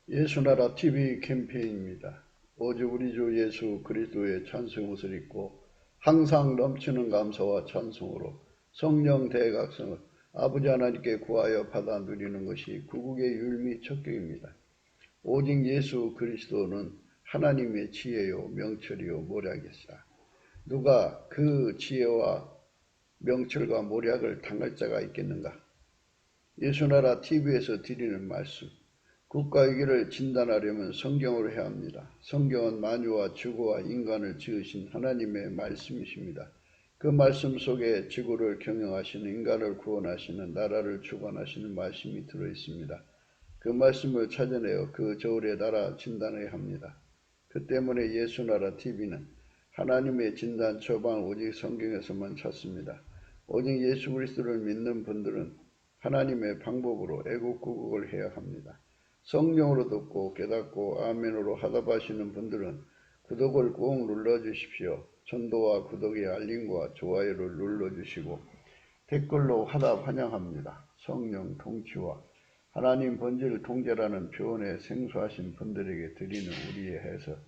예수나라 TV 캠페인입니다. 오직 우리 주 예수 그리스도의 찬송옷을 입고 항상 넘치는 감사와 찬송으로 성령 대각성을 아버지 하나님께 구하여 받아 누리는 것이 구국의 율미 척경입니다. 오직 예수 그리스도는 하나님의 지혜요 명철이요 모략이사 누가 그 지혜와 명철과 모략을 당할 자가 있겠는가? 예수나라 TV에서 드리는 말씀, 국가 위기를 진단하려면 성경으로 해야 합니다. 성경은 만유와 지구와 인간을 지으신 하나님의 말씀이십니다. 그 말씀 속에 지구를 경영하시는, 인간을 구원하시는, 나라를 주관하시는 말씀이 들어있습니다. 그 말씀을 찾아내어 그 저울의 나라 진단해야 합니다. 그 때문에 예수나라 TV는 하나님의 진단 처방을 오직 성경에서만 찾습니다. 오직 예수 그리스도를 믿는 분들은 하나님의 방법으로 애국구국을 해야 합니다. 성령으로 듣고 깨닫고 아멘으로 화답하시는 분들은 구독을 꼭 눌러주십시오. 전도와 구독의 알림과 좋아요를 눌러주시고 댓글로 화답 환영합니다. 성령 통치와 하나님 본질 통제라는 표현에 생소하신 분들에게 드리는 우리의 해석,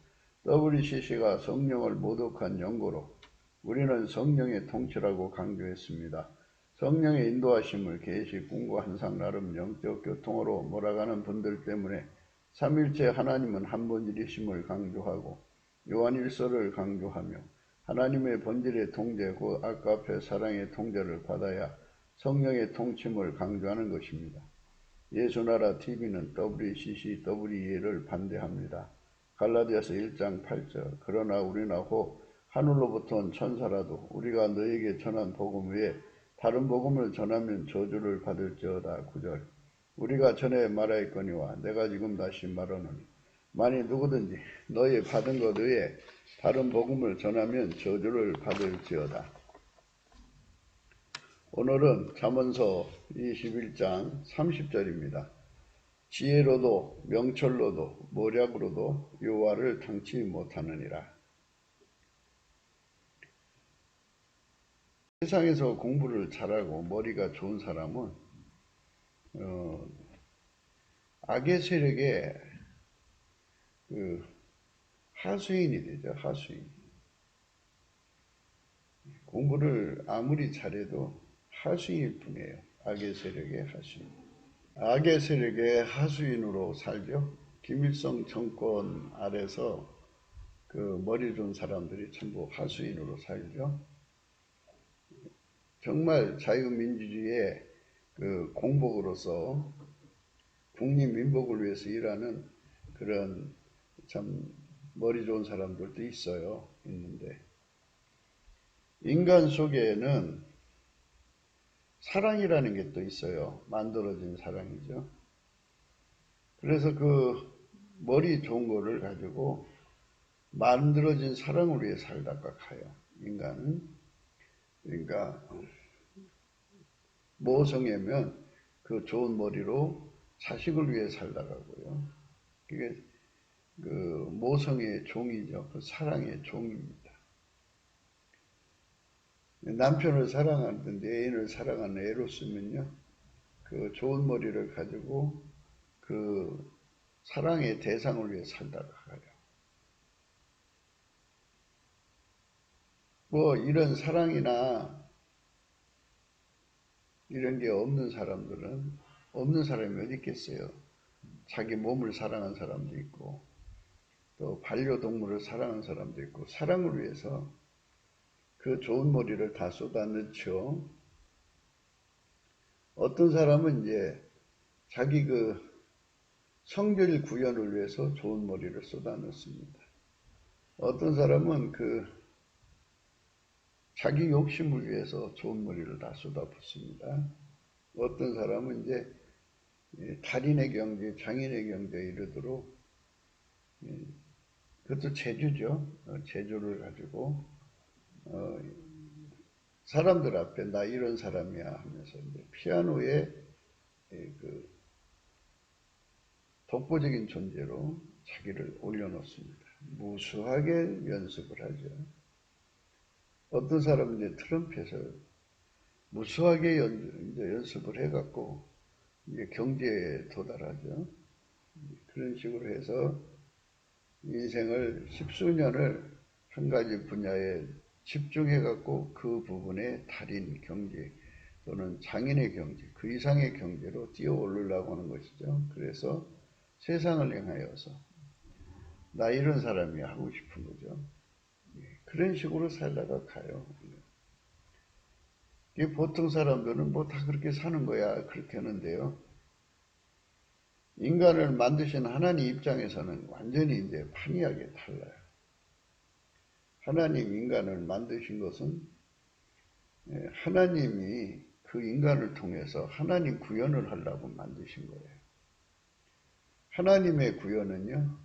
WCC가 성령을 모독한 연고로 우리는 성령의 통치라고 강조했습니다. 성령의 인도하심을 계시, 꿈과 환상, 나름 영적 교통으로 몰아가는 분들 때문에 삼일체 하나님은 한 분이심을 강조하고 요한일서를 강조하며 하나님의 본질의 통제, 곧 아까페 사랑의 통제를 받아야 성령의 통침을 강조하는 것입니다. 예수나라 TV는 WCC, WE를 반대합니다. 갈라디아서 1장 8절 그러나 우리나 혹 하늘로부터 온 천사라도 우리가 너에게 전한 복음 외에 다른 복음을 전하면 저주를 받을지어다. 9절 우리가 전에 말하였거니와 내가 지금 다시 말하노니 만일 누구든지 너희 받은 것 외에 다른 복음을 전하면 저주를 받을지어다. 오늘은 잠언서 21장 30절입니다. 지혜로도 명철로도 모략으로도 여호와를 당치 못하느니라. 세상에서 공부를 잘하고 머리가 좋은 사람은 악의 세력의 하수인이 되죠. 하수인. 공부를 아무리 잘해도 하수인일 뿐이에요. 악의 세력의 하수인. 악의 세력의 하수인으로 살죠. 김일성 정권 아래서 그 머리 좋은 사람들이 전부 하수인으로 살죠. 정말 자유민주주의의 그 공복으로서 국민민복을 위해서 일하는 그런 참 머리 좋은 사람들도 있어요. 있는데 인간 속에는 사랑이라는 게 또 있어요. 만들어진 사랑이죠. 그래서 그 머리 좋은 거를 가지고 만들어진 사랑을 위해 살다가 가요. 인간은. 그러니까 모성애면 그 좋은 머리로 자식을 위해 살다가고요. 그게 그 모성의 종이죠. 그 사랑의 종입니다. 남편을 사랑하는 애인을 사랑하는 에로스면요. 그 좋은 머리를 가지고 그 사랑의 대상을 위해 살다가 가요. 뭐 이런 사랑이나 이런 게 없는 사람들은 없는 사람이 어디 있겠어요. 자기 몸을 사랑하는 사람도 있고 또 반려동물을 사랑하는 사람도 있고 사랑을 위해서 그 좋은 머리를 다 쏟아넣죠. 어떤 사람은 이제 자기 그 성별 구현을 위해서 좋은 머리를 쏟아넣습니다. 어떤 사람은 그 자기 욕심을 위해서 좋은 머리를 다 쏟아붓습니다. 어떤 사람은 이제 달인의 경제, 장인의 경제에 이르도록 그것도 재주죠. 재주를 가지고 사람들 앞에 나 이런 사람이야 하면서 이제 피아노에 그 독보적인 존재로 자기를 올려놓습니다. 무수하게 연습을 하죠. 어떤 사람은 이제 트럼펫을 무수하게 연습을 해갖고 이제 경제에 도달하죠. 그런 식으로 해서 인생을 십수년을 한 가지 분야에 집중해갖고 그 부분에 달인 경제 또는 장인의 경제, 그 이상의 경제로 뛰어오르려고 하는 것이죠. 그래서 세상을 향하여서 나 이런 사람이 하고 싶은 거죠. 그런 식으로 살다가 가요. 보통 사람들은 뭐 다 그렇게 사는 거야 그렇게 하는데요. 인간을 만드신 하나님 입장에서는 완전히 이제 판이하게 달라요. 하나님 인간을 만드신 것은 하나님이 그 인간을 통해서 하나님 구현을 하려고 만드신 거예요. 하나님의 구현은요,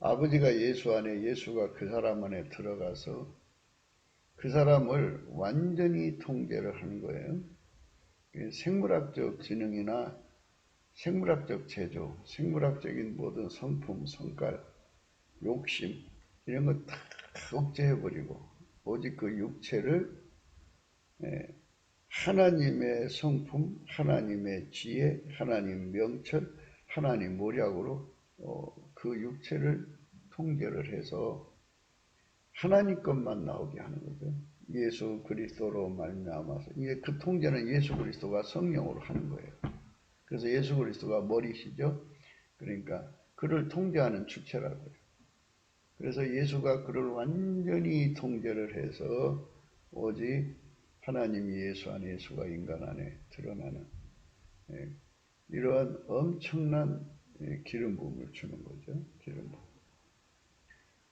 아버지가 예수 안에, 예수가 그 사람 안에 들어가서 그 사람을 완전히 통제를 하는 거예요. 생물학적 지능이나 생물학적 제조, 생물학적인 모든 성품, 성깔, 욕심 이런 거 다 억제해버리고 오직 그 육체를 하나님의 성품, 하나님의 지혜, 하나님 명철, 하나님 모략으로 그 육체를 통제를 해서 하나님 것만 나오게 하는 거죠. 예수 그리스도로 말미암아서 이게 그 통제는 예수 그리스도가 성령으로 하는 거예요. 그래서 예수 그리스도가 머리시죠. 그러니까 그를 통제하는 주체라고요. 그래서 예수가 그를 완전히 통제를 해서 오직 하나님이 예수 안에 예수가 인간 안에 드러나는 이러한 엄청난 기름 부음을 주는 거죠. 기름 부음.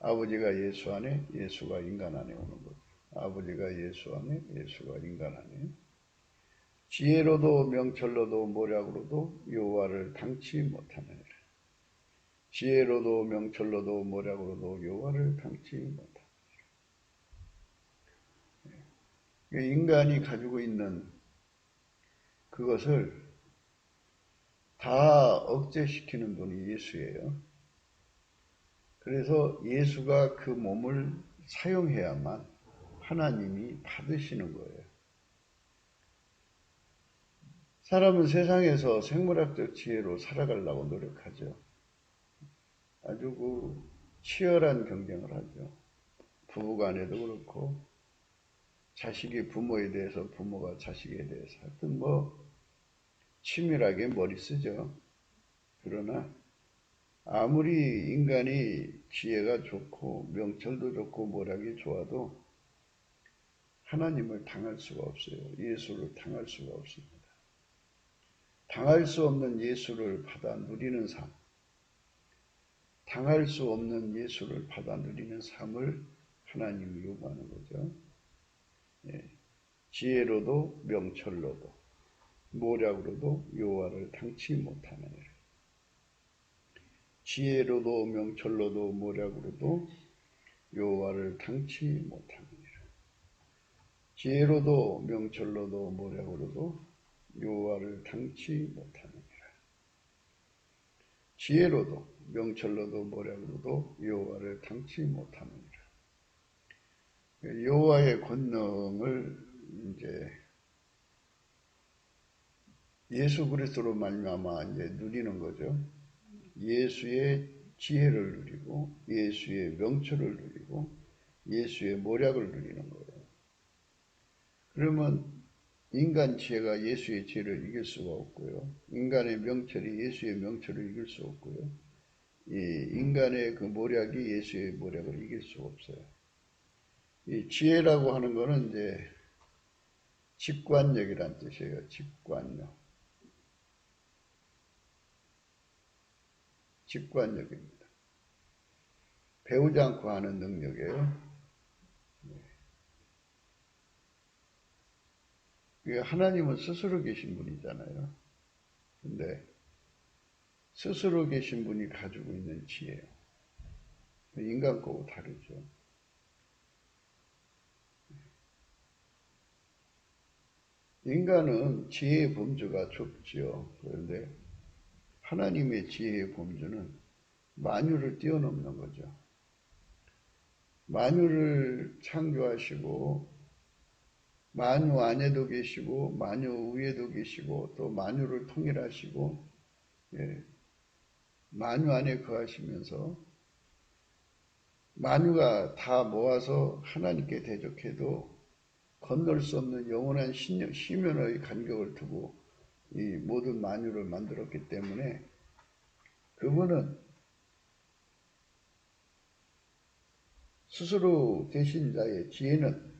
아버지가 예수 안에 예수가 인간 안에 오는 거죠. 아버지가 예수 안에 예수가 인간 안에 지혜로도 명철로도 모략으로도 여호와를 당치 못하느니라. 지혜로도 명철로도 모략으로도 여호와를 당치 못하느니라. 인간이 가지고 있는 그것을 다 억제시키는 분이 예수예요. 그래서 예수가 그 몸을 사용해야만 하나님이 받으시는 거예요. 사람은 세상에서 생물학적 지혜로 살아가려고 노력하죠. 아주 그 치열한 경쟁을 하죠. 부부간에도 그렇고 자식이 부모에 대해서 부모가 자식에 대해서 하여튼 뭐 치밀하게 머리 쓰죠. 그러나 아무리 인간이 지혜가 좋고 명철도 좋고 모략이 좋아도 하나님을 당할 수가 없어요. 예수를 당할 수가 없습니다. 당할 수 없는 예수를 받아 누리는 삶, 당할 수 없는 예수를 받아 누리는 삶을 하나님이 요구하는 거죠. 지혜로도 명철로도 모략으로도 여호와를 당치 못하느니라. 지혜로도 명철로도 모략으로도 여호와를 당치 못하느니라. 지혜로도 명철로도 모략으로도 여호와를 당치 못하느니라. 지혜로도 명철로도 모략으로도 여호와를 당치 못하느니라. 여호와의 권능을 이제 예수 그리스도로 말미암아 이제 누리는 거죠. 예수의 지혜를 누리고 예수의 명철을 누리고 예수의 모략을 누리는 거예요. 그러면 인간 지혜가 예수의 지혜를 이길 수가 없고요. 인간의 명철이 예수의 명철을 이길 수 없고요. 이 인간의 그 모략이 예수의 모략을 이길 수가 없어요. 이 지혜라고 하는 거는 이제 직관력이란 뜻이에요. 직관력. 직관력입니다. 배우지 않고 하는 능력이에요. 하나님은 스스로 계신 분이잖아요. 근데 스스로 계신 분이 가지고 있는 지혜예요. 인간 거하고 다르죠. 인간은 지혜의 범주가 좁지요. 그런데 하나님의 지혜의 범주는 만유를 뛰어넘는 거죠. 만유를 창조하시고 만유 안에도 계시고 만유 위에도 계시고 또 만유를 통일하시고 만유 안에 거하시면서 만유가 다 모아서 하나님께 대적해도 건널 수 없는 영원한 시면의 간격을 두고 이 모든 만유를 만들었기 때문에 그분은 스스로 되신 자의 지혜는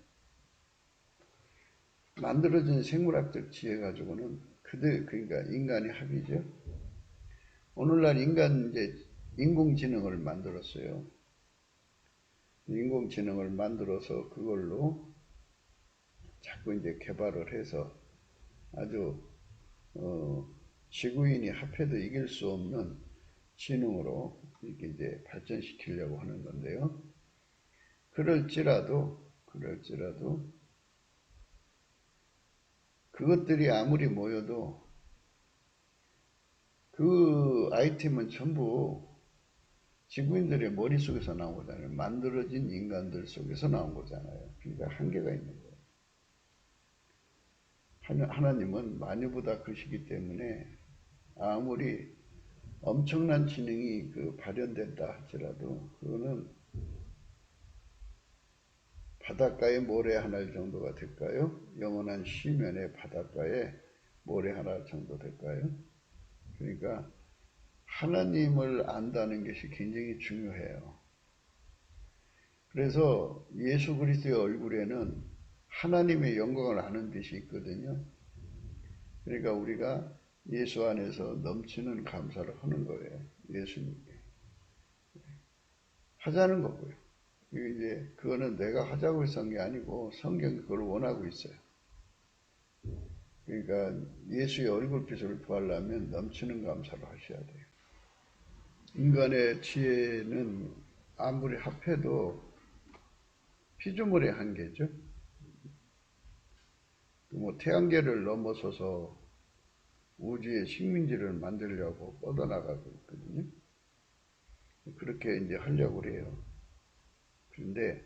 만들어진 생물학적 지혜 가지고는 그러니까 인간의 합이죠. 오늘날 이제 인공지능을 만들었어요. 인공지능을 만들어서 그걸로 자꾸 이제 개발을 해서 아주 지구인이 합해도 이길 수 없는 지능으로 이렇게 이제 발전시키려고 하는 건데요. 그럴지라도 그것들이 아무리 모여도 그 아이템은 전부 지구인들의 머릿속에서 나온 거잖아요. 만들어진 인간들 속에서 나온 거잖아요. 그러니까 한계가 있는 거예요. 하나님은 만유보다 크시기 때문에 아무리 엄청난 지능이 발현된다 할지라도 그거는 바닷가에 모래 하나 정도가 될까요? 영원한 시면의 바닷가에 모래 하나 정도 될까요? 그러니까 하나님을 안다는 것이 굉장히 중요해요. 그래서 예수 그리스도의 얼굴에는 하나님의 영광을 아는 빛이 있거든요. 그러니까 우리가 예수 안에서 넘치는 감사를 하는 거예요. 예수님께. 하자는 거고요. 이제 그거는 내가 하자고 해서 한 게 아니고 성경이 그걸 원하고 있어요. 그러니까 예수의 얼굴빛을 구하려면 넘치는 감사를 하셔야 돼요. 인간의 지혜는 아무리 합해도 피조물의 한계죠. 태양계를 넘어서서 우주의 식민지를 만들려고 뻗어나가고 있거든요. 그렇게 이제 하려고 그래요. 그런데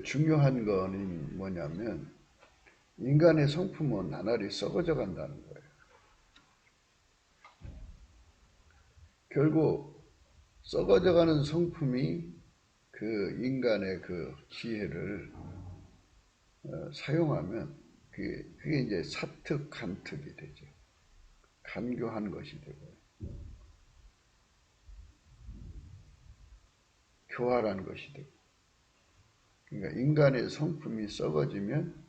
중요한 건 뭐냐면 인간의 성품은 나날이 썩어져 간다는 거예요. 결국 썩어져가는 성품이 그 인간의 그 지혜를 사용하면 그게 이제 사특, 간특이 되죠. 간교한 것이 되고요. 교활한 것이 되고. 그러니까 인간의 성품이 썩어지면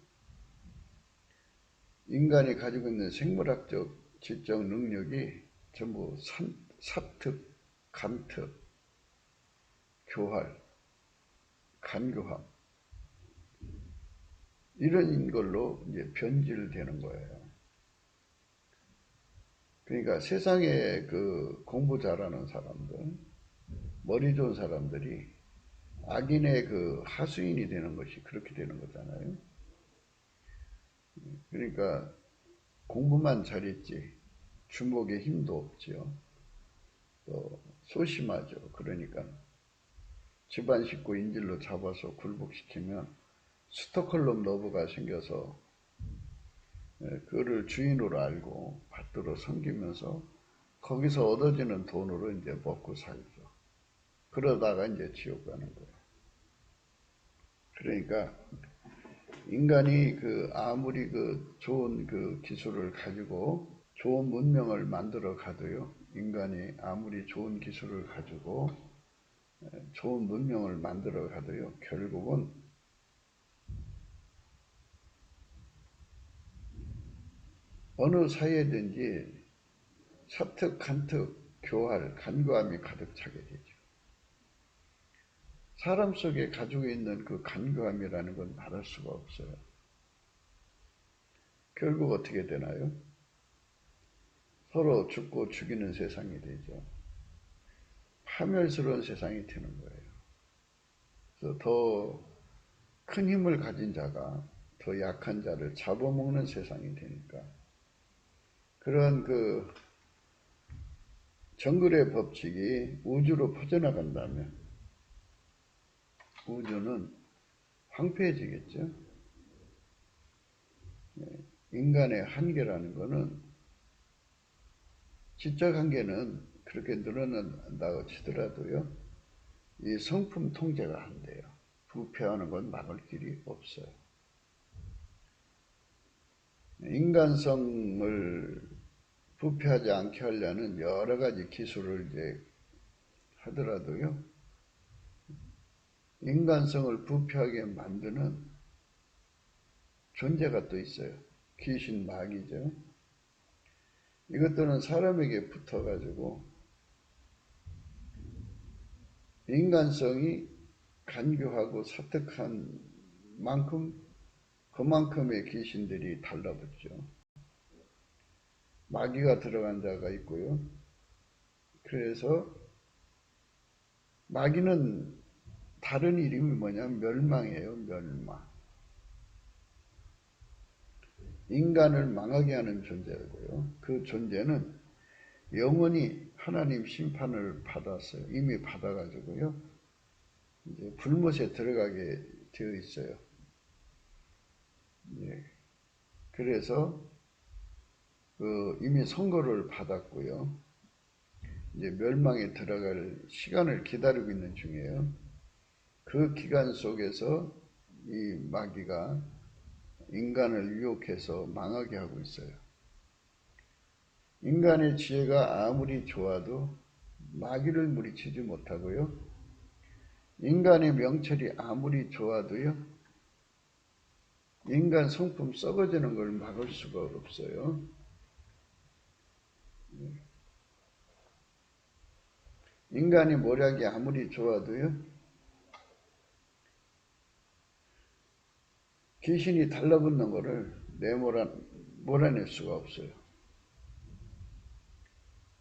인간이 가지고 있는 생물학적, 지적 능력이 전부 사특, 간특, 교활, 간교함 이런 걸로 이제 변질되는 거예요. 그러니까 세상에 공부 잘하는 사람들, 머리 좋은 사람들이 악인의 하수인이 되는 것이 그렇게 되는 거잖아요. 그러니까 공부만 잘했지 주목에 힘도 없죠. 또 소심하죠. 그러니까 집안 식구 인질로 잡아서 굴복시키면 스톡홀름 러브가 생겨서 그를 주인으로 알고 받들어 섬기면서 거기서 얻어지는 돈으로 이제 먹고 살죠. 그러다가 이제 지옥 가는 거예요. 그러니까 인간이 아무리 좋은 기술을 가지고 좋은 문명을 만들어 가도요. 인간이 아무리 좋은 기술을 가지고 좋은 문명을 만들어 가도요. 결국은 어느 사회든지 사특, 간특, 교활, 간교함이 가득 차게 되죠. 사람 속에 가지고 있는 그 간교함이라는 건 말할 수가 없어요. 결국 어떻게 되나요? 서로 죽고 죽이는 세상이 되죠. 파멸스러운 세상이 되는 거예요. 그래서 더 큰 힘을 가진 자가 더 약한 자를 잡아먹는 세상이 되니까 그런 정글의 법칙이 우주로 퍼져나간다면 우주는 황폐해지겠죠. 인간의 한계라는 것은 지적 한계는 그렇게 늘어난다고 치더라도요. 이 성품 통제가 안 돼요. 부패하는 건 막을 길이 없어요. 인간성을 부패하지 않게 하려는 여러 가지 기술을 이제 하더라도요. 인간성을 부패하게 만드는 존재가 또 있어요. 귀신, 마귀죠. 이것들은 사람에게 붙어가지고 인간성이 간교하고 사특한 만큼 그만큼의 귀신들이 달라붙죠. 마귀가 들어간 자가 있고요. 그래서 마귀는 다른 이름이 뭐냐면 멸망이에요. 멸망. 인간을 망하게 하는 존재고요. 그 존재는 영원히 하나님 심판을 받았어요. 이미 받아가지고요. 이제 불못에 들어가게 되어 있어요. 예. 그래서 이미 선고를 받았고요. 이제 멸망에 들어갈 시간을 기다리고 있는 중이에요. 그 기간 속에서 이 마귀가 인간을 유혹해서 망하게 하고 있어요. 인간의 지혜가 아무리 좋아도 마귀를 물리치지 못하고요. 인간의 명철이 아무리 좋아도요. 인간 성품 썩어지는 걸 막을 수가 없어요. 인간의 모략이 아무리 좋아도요. 귀신이 달라붙는 것을 몰아낼 수가 없어요.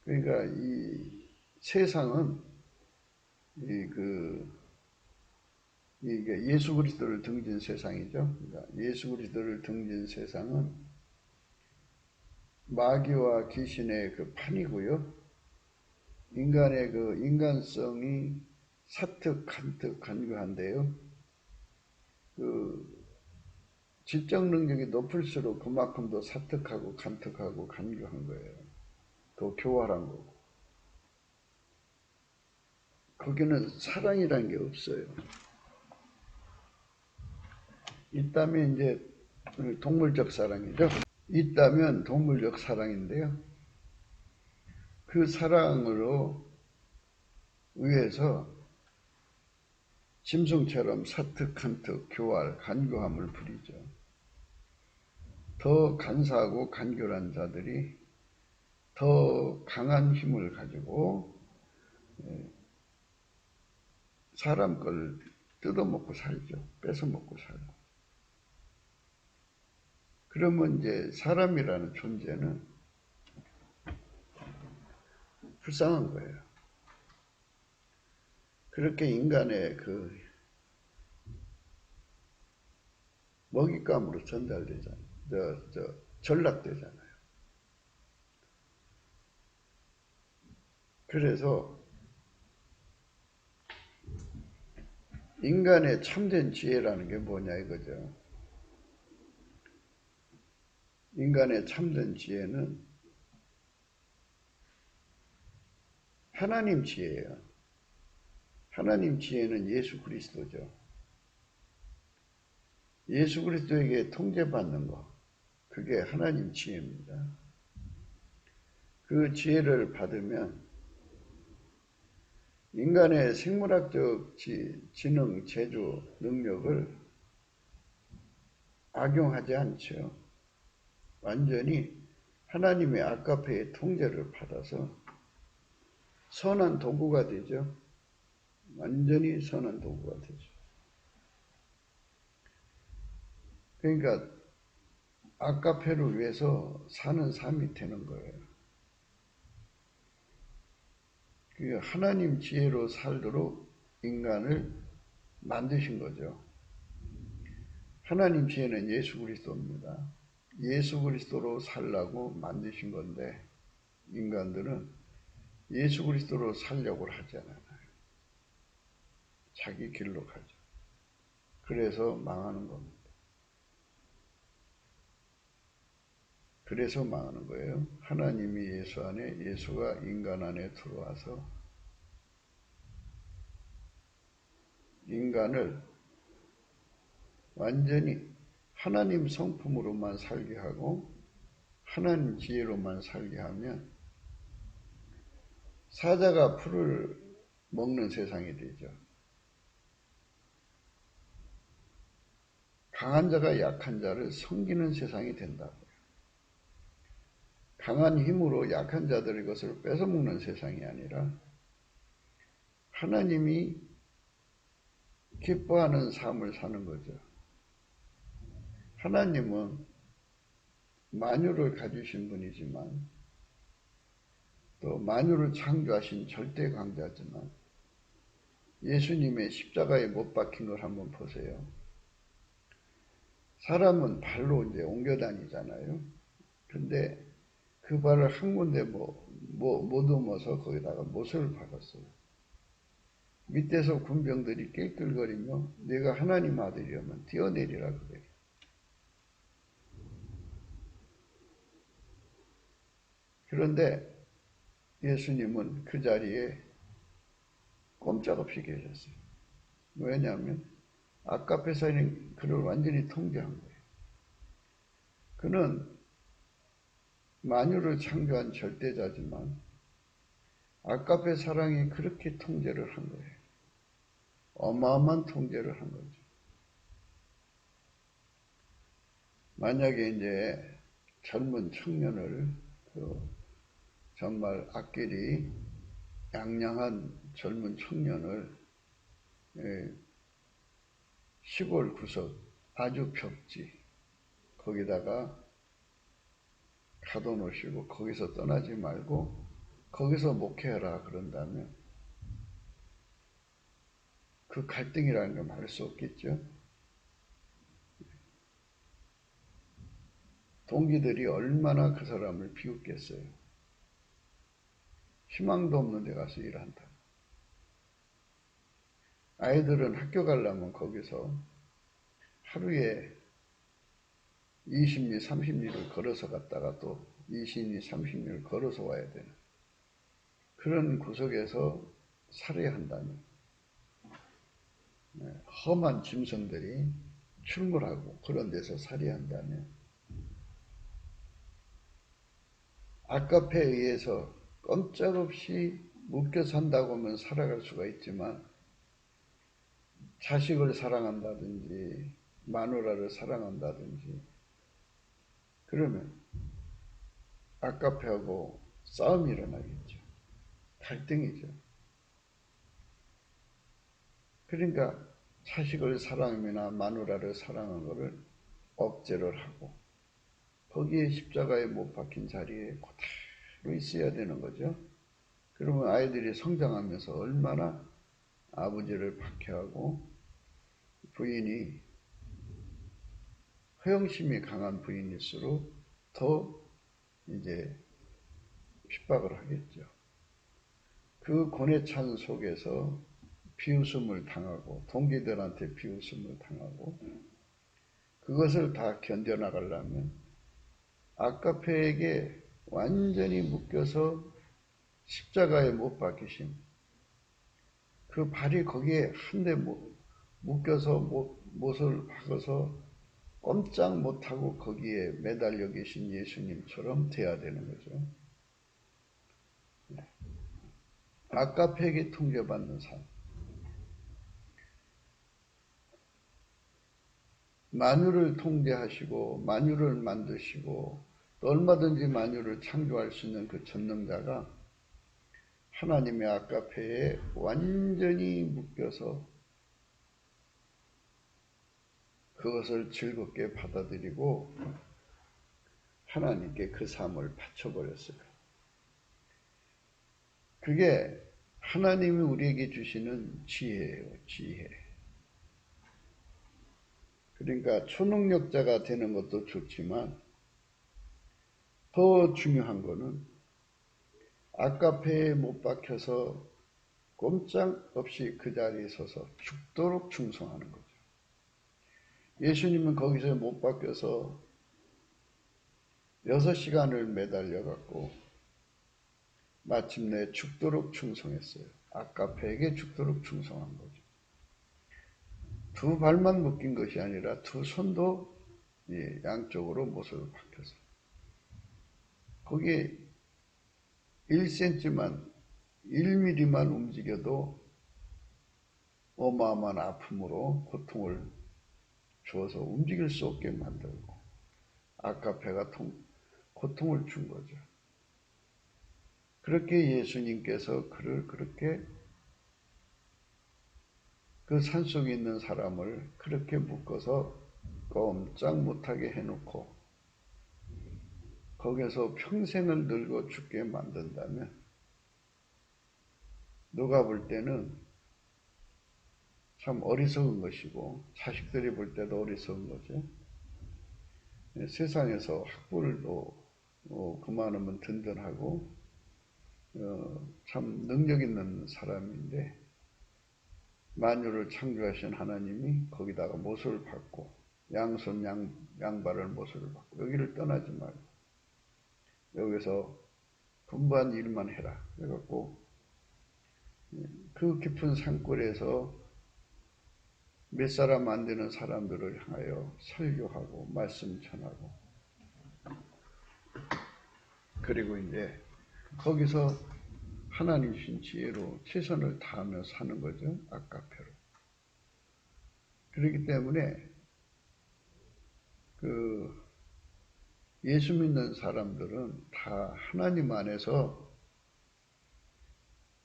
그러니까 이 세상은 이게 예수 그리스도를 등진 세상이죠. 그러니까 예수 그리스도를 등진 세상은 마귀와 귀신의 그 판이고요. 인간의 그 인간성이 사특, 간교한데요. 그 지적 능력이 높을수록 그만큼 더 사특하고 간특하고 간교한 거예요. 더 교활한 거고. 거기는 사랑이라는 게 없어요. 있다면 이제 동물적 사랑이죠. 있다면 동물적 사랑인데요. 그 사랑으로 의해서 짐승처럼 사특한특 교활 간교함을 부리죠. 더 간사하고 간교한 자들이 더 강한 힘을 가지고 사람 걸 뜯어먹고 살죠. 뺏어먹고 살고. 그러면 이제 사람이라는 존재는 불쌍한 거예요. 그렇게 인간의 그 먹잇감으로 전달되잖아요. 전락되잖아요. 그래서 인간의 참된 지혜라는 게 뭐냐 이거죠. 인간의 참된 지혜는 하나님 지혜예요. 하나님 지혜는 예수 그리스도죠. 예수 그리스도에게 통제받는 것, 그게 하나님 지혜입니다. 그 지혜를 받으면 인간의 생물학적 지능, 재주, 능력을 악용하지 않죠. 완전히 하나님의 아카페의 통제를 받아서 선한 도구가 되죠. 완전히 선한 도구가 되죠. 그러니까 아카페를 위해서 사는 삶이 되는 거예요. 그 하나님 지혜로 살도록 인간을 만드신 거죠. 하나님 지혜는 예수 그리스도입니다. 예수 그리스도로 살라고 만드신 건데 인간들은 예수 그리스도로 살려고 하지 않아요. 자기 길로 가죠. 그래서 망하는 겁니다. 그래서 망하는 거예요. 하나님이 예수 안에, 예수가 인간 안에 들어와서 인간을 완전히 하나님 성품으로만 살게 하고 하나님 지혜로만 살게 하면 사자가 풀을 먹는 세상이 되죠. 강한 자가 약한 자를 섬기는 세상이 된다고요. 강한 힘으로 약한 자들의 것을 뺏어먹는 세상이 아니라 하나님이 기뻐하는 삶을 사는 거죠. 하나님은 만유를 가지신 분이지만 또 만유를 창조하신 절대 강자지만 예수님의 십자가에 못 박힌 걸 한번 보세요. 사람은 발로 이제 옮겨 다니잖아요. 근데 그 발을 한 군데 못 옮어서 거기다가 못을 박았어요. 밑에서 군병들이 낄낄거리며 내가 하나님 아들이라면 뛰어내리라 그래요. 그런데 예수님은 그 자리에 꼼짝없이 계셨어요. 왜냐하면 아카페사는 그를 완전히 통제한 거예요. 그는 만유를 창조한 절대자지만 아카페 사랑이 그렇게 통제를 한 거예요. 어마어마한 통제를 한 거죠. 만약에 이제 젊은 청년을 정말 악길이 양양한 젊은 청년을 시골 구석 아주 벽지 거기다가 가둬놓으시고 거기서 떠나지 말고 거기서 목회하라 그런다면 그 갈등이라는 걸 말 수 없겠죠. 동기들이 얼마나 그 사람을 비웃겠어요. 희망도 없는 데 가서 일한다. 아이들은 학교 가려면 거기서 하루에 20리, 30리를 걸어서 갔다가 또 20리, 30리를 걸어서 와야 되는 그런 구석에서 살아야 한다면 험한 짐승들이 출몰하고 그런 데서 살아야 한다면 아카페에 의해서 꼼짝없이 묶여 산다고 하면 살아갈 수가 있지만 자식을 사랑한다든지 마누라를 사랑한다든지 그러면 아카페하고 싸움이 일어나겠죠. 갈등이죠. 그러니까 자식을 사랑이나 마누라를 사랑한 것을 억제를 하고 거기에 십자가에 못 박힌 자리에 그대로 있어야 되는 거죠. 그러면 아이들이 성장하면서 얼마나 아버지를 박해하고 부인이 허영심이 강한 부인일수록 더 이제 핍박을 하겠죠. 그 고뇌찬 속에서 비웃음을 당하고 동기들한테 비웃음을 당하고 그것을 다 견뎌나가려면 아카페에게 완전히 묶여서 십자가에 못 박히신 그 발이 거기에 한데 묶여서 못을 박아서 꼼짝 못하고 거기에 매달려 계신 예수님처럼 돼야 되는 거죠. 아카페에게 통제받는 삶. 만유를 통제하시고 만유를 만드시고 또 얼마든지 만유를 창조할 수 있는 그 전능자가 하나님의 아카페에 완전히 묶여서 그것을 즐겁게 받아들이고 하나님께 그 삶을 바쳐버렸어요. 그게 하나님이 우리에게 주시는 지혜예요. 지혜. 그러니까 초능력자가 되는 것도 좋지만 더 중요한 거는 아카페에 못 박혀서 꼼짝없이 그 자리에 서서 죽도록 충성하는 거죠. 예수님은 거기서 못 박혀서 6시간을 매달려 갖고 마침내 죽도록 충성했어요. 아까페에게 죽도록 충성한 거죠. 두 발만 묶인 것이 아니라 두 손도 양쪽으로 못을 박혀서 거기에 1cm만 1mm만 움직여도 어마어마한 아픔으로 고통을 주어서 움직일 수 없게 만들고 아까페가 고통을 준 거죠. 그렇게 예수님께서 그를 그렇게 그 산속에 있는 사람을 그렇게 묶어서 꼼짝 못하게 해놓고 거기서 평생을 늙어 죽게 만든다면 누가 볼 때는 참 어리석은 것이고 자식들이 볼 때도 어리석은 거죠. 세상에서 학벌도 그만하면 든든하고 참 능력 있는 사람인데 만유를 창조하신 하나님이 거기다가 못을 받고 양손 양발을 못을 받고 여기를 떠나지 말고 여기서 분부한 일만 해라. 그래갖고 그 깊은 산골에서 몇 사람 안 되는 사람들을 향하여 설교하고 말씀 전하고 그리고 이제 거기서 하나님 신 지혜로 최선을 다하며 사는 거죠. 아까페로. 그렇기 때문에 예수 믿는 사람들은 다 하나님 안에서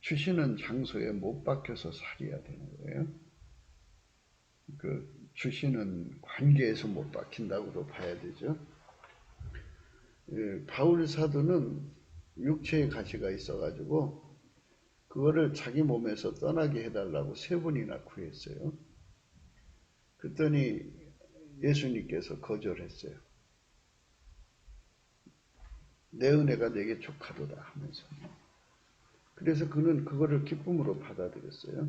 주시는 장소에 못 박혀서 살아야 되는 거예요. 주시는 관계에서 못 박힌다고도 봐야 되죠. 바울 사도는 육체의 가시가 있어가지고 그거를 자기 몸에서 떠나게 해달라고 3번이나 구했어요. 그랬더니 예수님께서 거절했어요. 내 은혜가 내게 족하도다 하면서. 그래서 그는 그거를 기쁨으로 받아들였어요.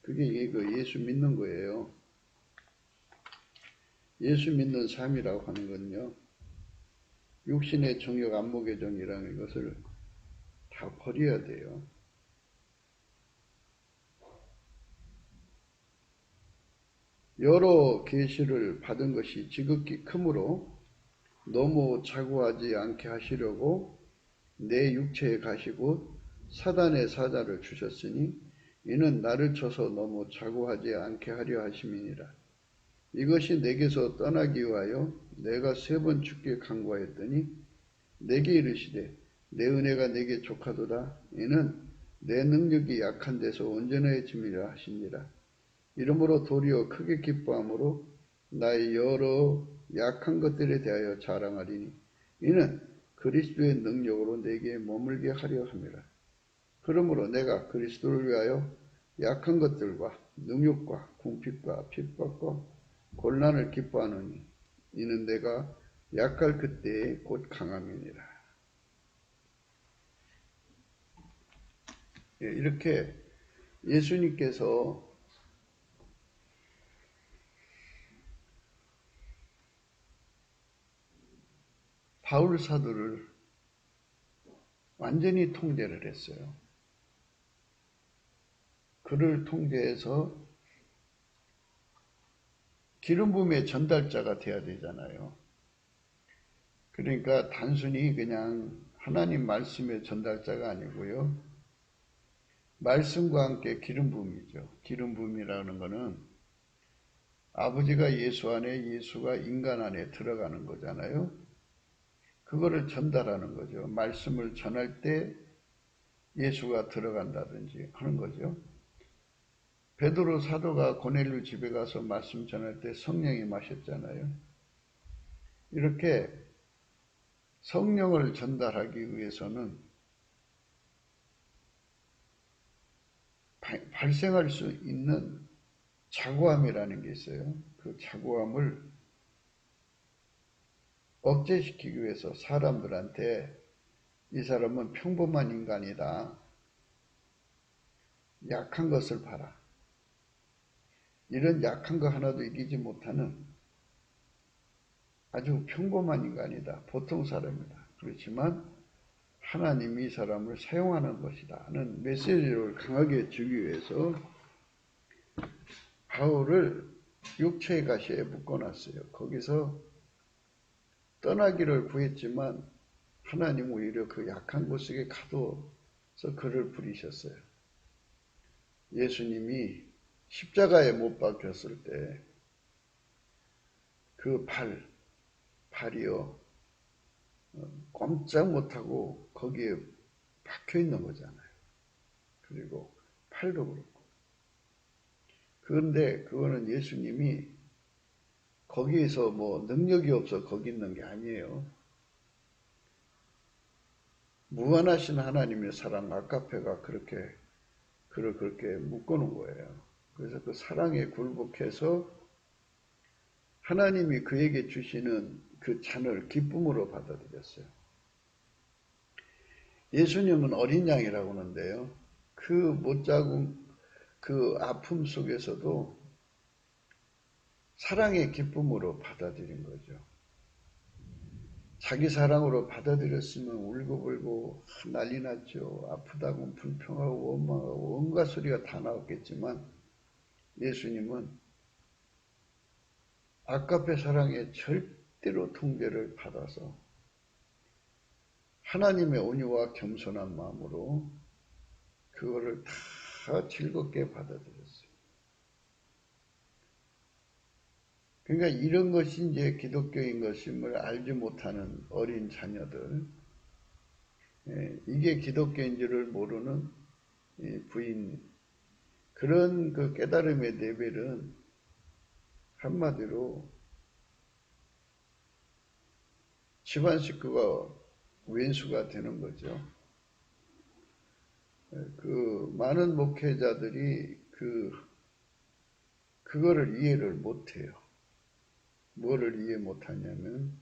그게 예수 믿는 거예요. 예수 믿는 삶이라고 하는 건요. 육신의 정욕, 안목의 정이라는 것을 다 버려야 돼요. 여러 계시를 받은 것이 지극히 크므로 너무 자고하지 않게 하시려고 내 육체에 가시고 사단의 사자를 주셨으니 이는 나를 쳐서 너무 자고하지 않게 하려 하심이니라. 이것이 내게서 떠나기 위하여 내가 3번 죽게 간구하였더니 내게 이르시되 내 은혜가 내게 족하도다. 이는 내 능력이 약한 데서 온전해짐이라 하시니라. 이러므로 도리어 크게 기뻐함으로 나의 여러 약한 것들에 대하여 자랑하리니 이는 그리스도의 능력으로 내게 머물게 하려 함이라. 그러므로 내가 그리스도를 위하여 약한 것들과 능욕과 궁핍과 핍박과 곤란을 기뻐하노니 이는 내가 약할 그때에 곧 강함이니라. 이렇게 예수님께서 바울 사도를 완전히 통제를 했어요. 그를 통제해서 기름 부음의 전달자가 돼야 되잖아요. 그러니까 단순히 그냥 하나님 말씀의 전달자가 아니고요. 말씀과 함께 기름 부음이죠. 기름 부음이라는 것은 아버지가 예수 안에 예수가 인간 안에 들어가는 거잖아요. 그거를 전달하는 거죠. 말씀을 전할 때 예수가 들어간다든지 하는 거죠. 베드로 사도가 고넬료 집에 가서 말씀 전할 때 성령이 마셨잖아요. 이렇게 성령을 전달하기 위해서는 발생할 수 있는 자고함이라는 게 있어요. 그 자고함을 억제시키기 위해서 사람들한테 이 사람은 평범한 인간이다. 약한 것을 봐라. 이런 약한 거 하나도 이기지 못하는 아주 평범한 인간이다. 보통 사람이다. 그렇지만 하나님이 이 사람을 사용하는 것이다 하는 메시지를 강하게 주기 위해서 바울을 육체의 가시에 묶어놨어요. 거기서 떠나기를 구했지만 하나님 오히려 그 약한 곳에 가둬서 그를 부리셨어요. 예수님이 십자가에 못 박혔을 때 그 발이요 꼼짝 못하고 거기에 박혀 있는 거잖아요. 그리고 팔도 그렇고. 그런데 그거는 예수님이 거기에서 뭐 능력이 없어 거기 있는 게 아니에요. 무한하신 하나님의 사랑 아가페가 그를 그렇게 묶어놓은 거예요. 그래서 그 사랑에 굴복해서 하나님이 그에게 주시는 그 잔을 기쁨으로 받아들였어요. 예수님은 어린 양이라고 하는데요. 그 못자국, 그 아픔 속에서도 사랑의 기쁨으로 받아들인 거죠. 자기 사랑으로 받아들였으면 울고불고 난리 났죠. 아프다고 불평하고 원망하고 온갖 소리가 다 나왔겠지만 예수님은 아가페 사랑에 절대로 통제를 받아서 하나님의 온유와 겸손한 마음으로 그거를 다 즐겁게 받아들였어요. 그러니까 이런 것이 이제 기독교인 것임을 알지 못하는 어린 자녀들, 이게 기독교인 줄을 모르는 부인, 그런 그 깨달음의 레벨은 한마디로 집안 식구가 왼수가 되는 거죠. 그 많은 목회자들이 그거를 이해를 못해요. 뭐를 이해 못하냐면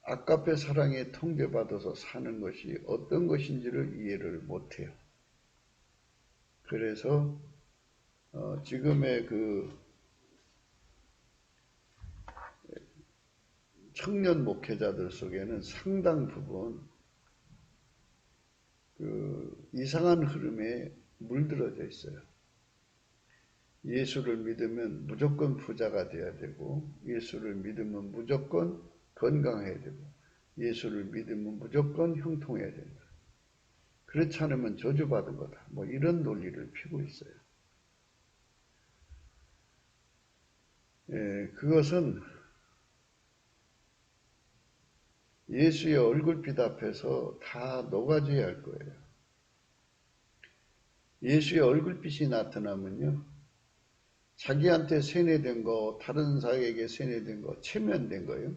아가페 사랑에 통제받아서 사는 것이 어떤 것인지를 이해를 못해요. 그래서 지금의 그 청년 목회자들 속에는 상당 부분 그 이상한 흐름에 물들어져 있어요. 예수를 믿으면 무조건 부자가 돼야 되고, 예수를 믿으면 무조건 건강해야 되고, 예수를 믿으면 무조건 형통해야 된다. 그렇지 않으면 저주받은 거다. 뭐 이런 논리를 피고 있어요. 그것은 예수의 얼굴빛 앞에서 다 녹아져야 할 거예요. 예수의 얼굴빛이 나타나면요, 자기한테 세뇌된 거, 다른 사람에게 세뇌된 거, 체면된 거예요.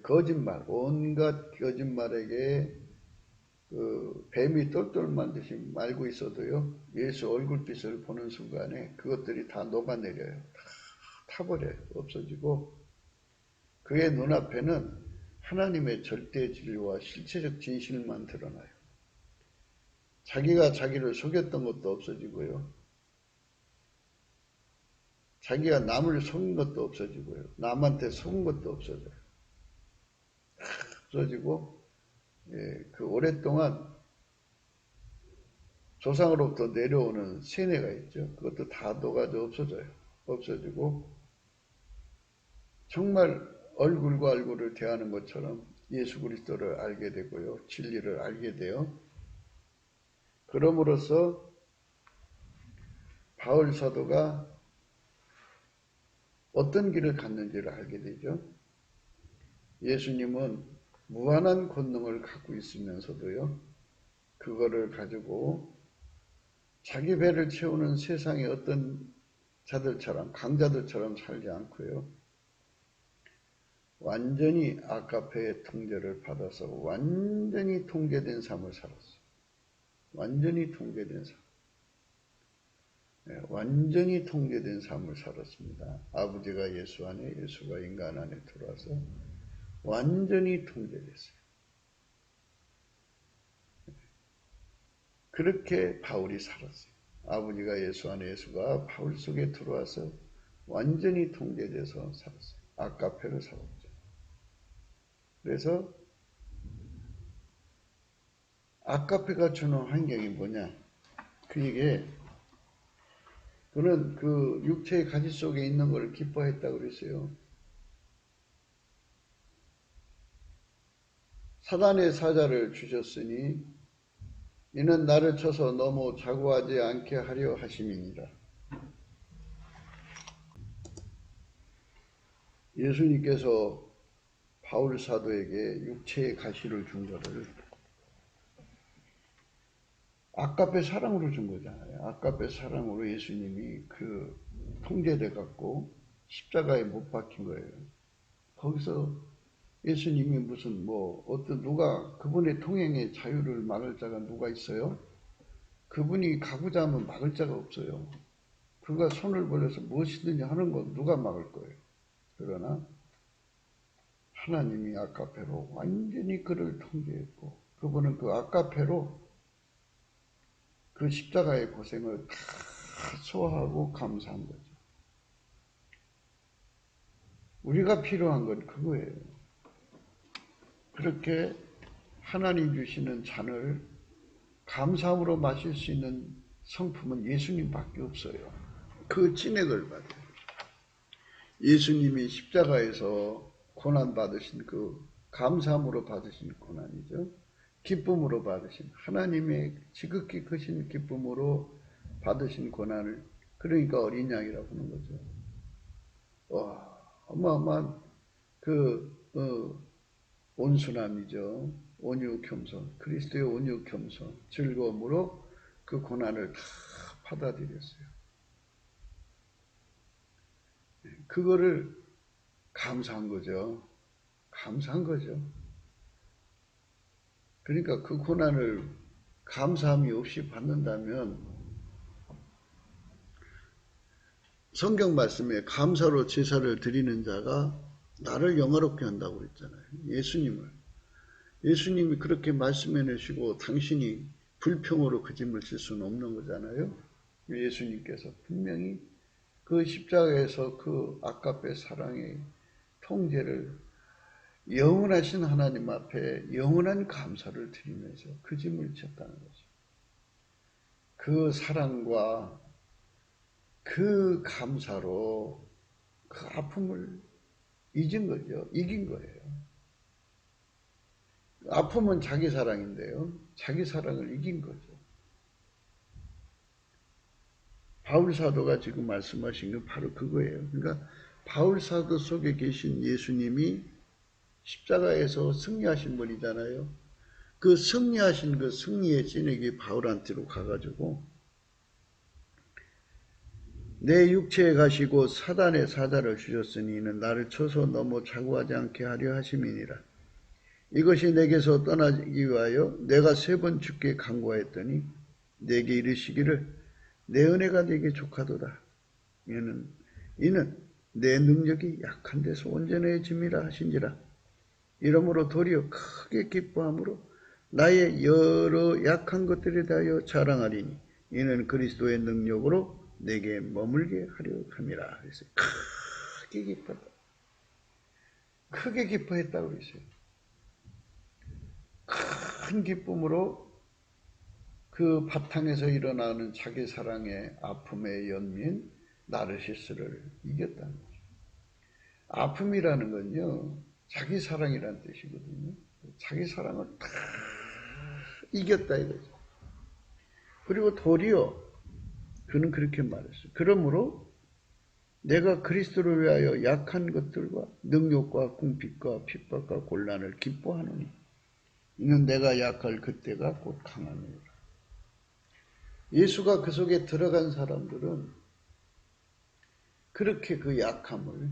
거짓말, 온갖 거짓말에게 그 뱀이 똘똘 만듯이 말고 있어도요, 예수 얼굴빛을 보는 순간에 그것들이 다 녹아내려요. 다 타버려요. 없어지고, 그의 눈앞에는 하나님의 절대 진리와 실체적 진실만 드러나요. 자기가 자기를 속였던 것도 없어지고요. 자기가 남을 속인 것도 없어지고요. 남한테 속은 것도 없어져요. 없어지고, 그 오랫동안 조상으로부터 내려오는 세뇌가 있죠. 그것도 다 녹아져 없어져요. 없어지고, 정말 얼굴과 얼굴을 대하는 것처럼 예수 그리스도를 알게 되고요. 진리를 알게 돼요. 그럼으로써 바울 사도가 어떤 길을 갔는지를 알게 되죠. 예수님은 무한한 권능을 갖고 있으면서도요, 그거를 가지고 자기 배를 채우는 세상의 어떤 자들처럼, 강자들처럼 살지 않고요, 완전히 아가페의 통제를 받아서 완전히 통제된 삶을 살았어요. 완전히 통제된 삶. 완전히 통제된 삶을 살았습니다. 아버지가 예수 안에, 예수가 인간 안에 들어와서 완전히 통제됐어요. 그렇게 바울이 살았어요. 아버지가 예수 안에, 예수가 바울 속에 들어와서 완전히 통제돼서 살았어요. 아까페로 살았죠. 그래서 아까페가 주는 환경이 뭐냐? 그게 그는 그 육체의 가지 속에 있는 것을 기뻐했다고 그랬어요. 사단의 사자를 주셨으니 이는 나를 쳐서 너무 자고하지 않게 하려 하심이니라. 예수님께서 바울 사도에게 육체의 가시를 준 것을 아까페 사랑으로 준 거잖아요. 아까페 사랑으로 예수님이 그 통제돼 갖고 십자가에 못 박힌 거예요. 거기서 예수님이 무슨 어떤 누가 그분의 통행의 자유를 막을 자가 누가 있어요? 그분이 가고자 하면 막을 자가 없어요. 그가 손을 벌려서 무엇이든지 하는 건 누가 막을 거예요. 그러나 하나님이 아까페로 완전히 그를 통제했고 그분은 그 아까페로 그 십자가의 고생을 다 소화하고 감사한 거죠. 우리가 필요한 건 그거예요. 그렇게 하나님 주시는 잔을 감사함으로 마실 수 있는 성품은 예수님밖에 없어요. 그 진액을 받아요. 예수님이 십자가에서 고난받으신 그 감사함으로 받으신 고난이죠. 기쁨으로 받으신 하나님의 지극히 크신 기쁨으로 받으신 고난을 그러니까 어린 양이라고 하는 거죠. 와, 어마어마한 온순함이죠. 온유 겸손, 그리스도의 온유 겸손, 즐거움으로 그 고난을 다 받아들였어요. 그거를 감사한 거죠. 감사한 거죠. 그러니까 그 고난을 감사함이 없이 받는다면 성경 말씀에 감사로 제사를 드리는 자가 나를 영화롭게 한다고 그랬잖아요. 예수님이 그렇게 말씀해내시고 당신이 불평으로 그 짐을 질 수는 없는 거잖아요. 예수님께서 분명히 그 십자가에서 그 아까페 사랑의 통제를 영원하신 하나님 앞에 영원한 감사를 드리면서 그 짐을 졌다는 거죠. 그 사랑과 그 감사로 그 아픔을 잊은 거죠. 이긴 거예요. 아픔은 자기 사랑인데요. 자기 사랑을 이긴 거죠. 바울 사도가 지금 말씀하신 건 바로 그거예요. 그러니까 바울 사도 속에 계신 예수님이 십자가에서 승리하신 분이잖아요. 그 승리하신 그 승리의 진액이 바울한테로 가가지고 내 육체에 가시고 사단의 사자를 주셨으니 이는 나를 쳐서 너무 자고하지 않게 하려 하심이니라. 이것이 내게서 떠나기 위하여 내가 3번 주께 간구하였더니 내게 이르시기를 내 은혜가 내게 족하도다. 이는 내 능력이 약한 데서 온전해짐이라 하신지라. 이러므로 도리어 크게 기뻐함으로 나의 여러 약한 것들에 대하여 자랑하리니 이는 그리스도의 능력으로 내게 머물게 하려 함이라. 그래서 크게 기뻤다. 크게 기뻐했다고 그랬어요. 큰 기쁨으로 그 바탕에서 일어나는 자기 사랑의 아픔의 연민 나르시스를 이겼다는 거죠. 아픔이라는 건요, 자기 사랑이라는 뜻이거든요. 자기 사랑을 다 이겼다 이거죠. 그리고 도리어 그는 그렇게 말했어요. 그러므로 내가 그리스도를 위하여 약한 것들과 능욕과 궁핍과 핍박과 곤란을 기뻐하노니 이는 내가 약할 그때가 곧 강함이라. 예수가 그 속에 들어간 사람들은 그렇게 그 약함을,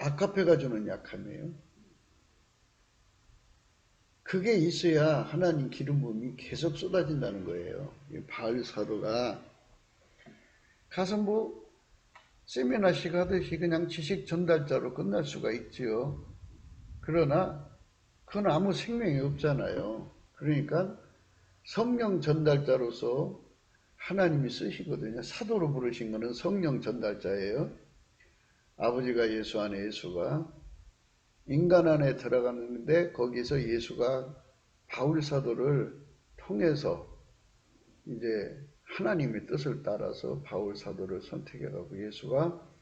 아카페가 주는 약함이에요. 그게 있어야 하나님 기름 부음이 계속 쏟아진다는 거예요. 바울 사도가 가서 세미나식 하듯이 그냥 지식 전달자로 끝날 수가 있지요. 그러나 그건 아무 생명이 없잖아요. 그러니까 성령 전달자로서 하나님이 쓰시거든요. 사도로 부르신 것은 성령 전달자예요. 아버지가 예수 안에 예수가 인간 안에 들어가는데 거기서 예수가 바울 사도를 통해서 이제 하나님의 뜻을 따라서 바울 사도를 선택해가고 예수가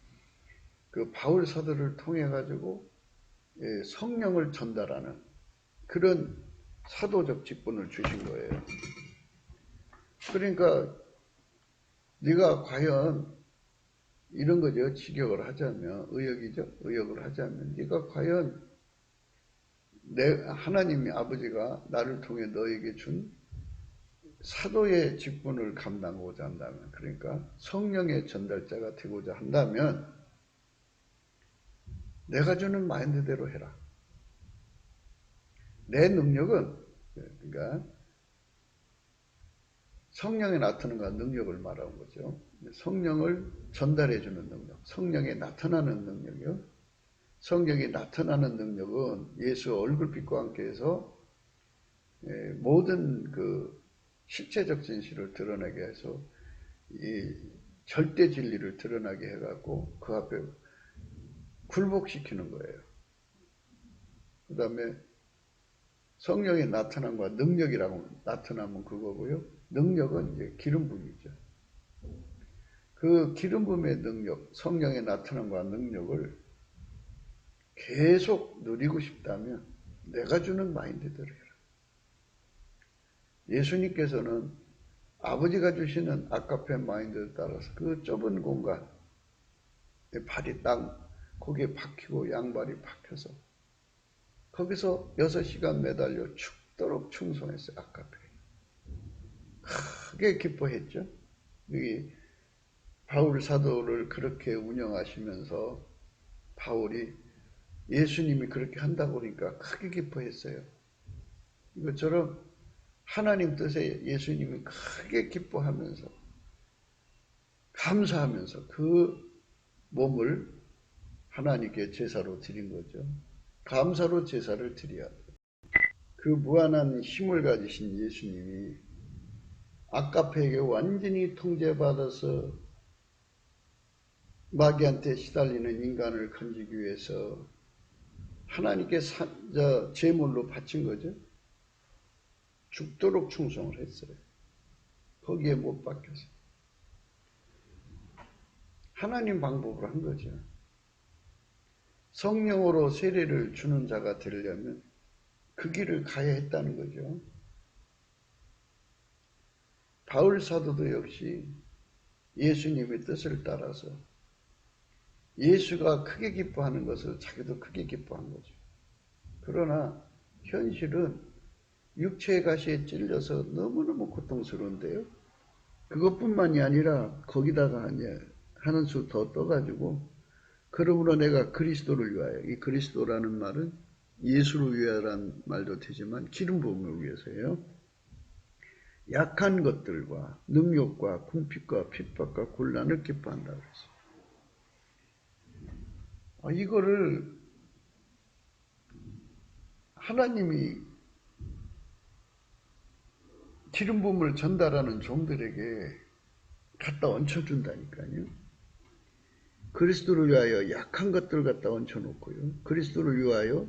그 바울 사도를 통해 가지고 성령을 전달하는 그런 사도적 직분을 주신 거예요. 그러니까 네가 과연 이런 거죠. 직역을 하자면 의역이죠. 의역을 하자면 네가 과연 하나님이 아버지가 나를 통해 너에게 준 사도의 직분을 감당하고자 한다면, 그러니까 성령의 전달자가 되고자 한다면 내가 주는 마인드대로 해라. 내 능력은, 그러니까 성령에 나타나는 능력을 말하는 거죠. 성령을 전달해주는 능력, 성령에 나타나는 능력이요. 성령이 나타나는 능력은 예수 얼굴빛과 함께해서 모든 그 실체적 진실을 드러나게 해서 이 절대 진리를 드러나게 해갖고 그 앞에 굴복시키는 거예요. 그 다음에 성령의 나타남과 능력이라고 나타나면 그거고요. 능력은 이제 기름 부음이죠. 그 기름 부음의 능력, 성령의 나타남과 능력을 계속 누리고 싶다면 내가 주는 마인드대로 해라. 예수님께서는 아버지가 주시는 아카페 마인드에 따라서 그 좁은 공간, 발이 땅, 거기에 박히고 양발이 박혀서 거기서 6시간 매달려 죽도록 충성했어요. 아카페. 크게 기뻐했죠. 여기 바울 사도를 그렇게 운영하시면서 바울이 예수님이 그렇게 한다고 그러니까 크게 기뻐했어요. 이것처럼 하나님 뜻에 예수님이 크게 기뻐하면서 감사하면서 그 몸을 하나님께 제사로 드린 거죠. 감사로 제사를 드려야 돼요. 그 무한한 힘을 가지신 예수님이 아카페에게 완전히 통제받아서 마귀한테 시달리는 인간을 건지기 위해서 하나님께 제물로 바친 거죠. 죽도록 충성을 했어요. 거기에 못 박혀서. 하나님 방법으로 한 거죠. 성령으로 세례를 주는 자가 되려면 그 길을 가야 했다는 거죠. 바울 사도도 역시 예수님의 뜻을 따라서 예수가 크게 기뻐하는 것을 자기도 크게 기뻐한 거죠. 그러나 현실은 육체의 가시에 찔려서 너무너무 고통스러운데요. 그것뿐만이 아니라 거기다가 이제 하는 수 더 떠가지고 그러므로 내가 그리스도를 위하여, 이 그리스도라는 말은 예수를 위하여라는 말도 되지만 기름 부음을 위해서예요. 약한 것들과 능욕과 궁핍과 핍박과 곤란을 기뻐한다고 그랬어요. 이거를 하나님이 기름 부음을 전달하는 종들에게 갖다 얹혀준다니까요. 그리스도를 위하여 약한 것들을 갖다 얹혀놓고요. 그리스도를 위하여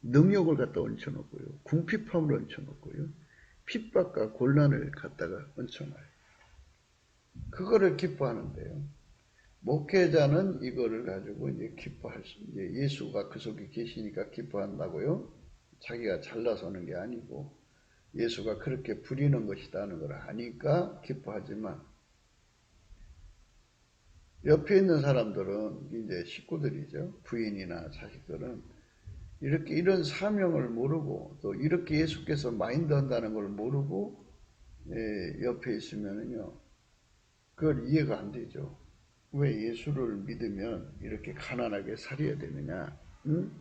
능력을 갖다 얹혀놓고요. 궁핍함을 얹혀놓고요. 핍박과 곤란을 갖다가 얹혀놔요. 그거를 기뻐하는데요. 목회자는 이거를 가지고 이제 기뻐할 수, 이제 예수가 그 속에 계시니까 기뻐한다고요. 자기가 잘나서 하는 게 아니고 예수가 그렇게 부리는 것이다 하는 걸 아니까 기뻐하지만 옆에 있는 사람들은 이제 식구들이죠. 부인이나 자식들은 이렇게 이런 사명을 모르고 또 이렇게 예수께서 마인드 한다는 걸 모르고 옆에 있으면은요. 그걸 이해가 안 되죠. 왜 예수를 믿으면 이렇게 가난하게 살아야 되느냐? 응?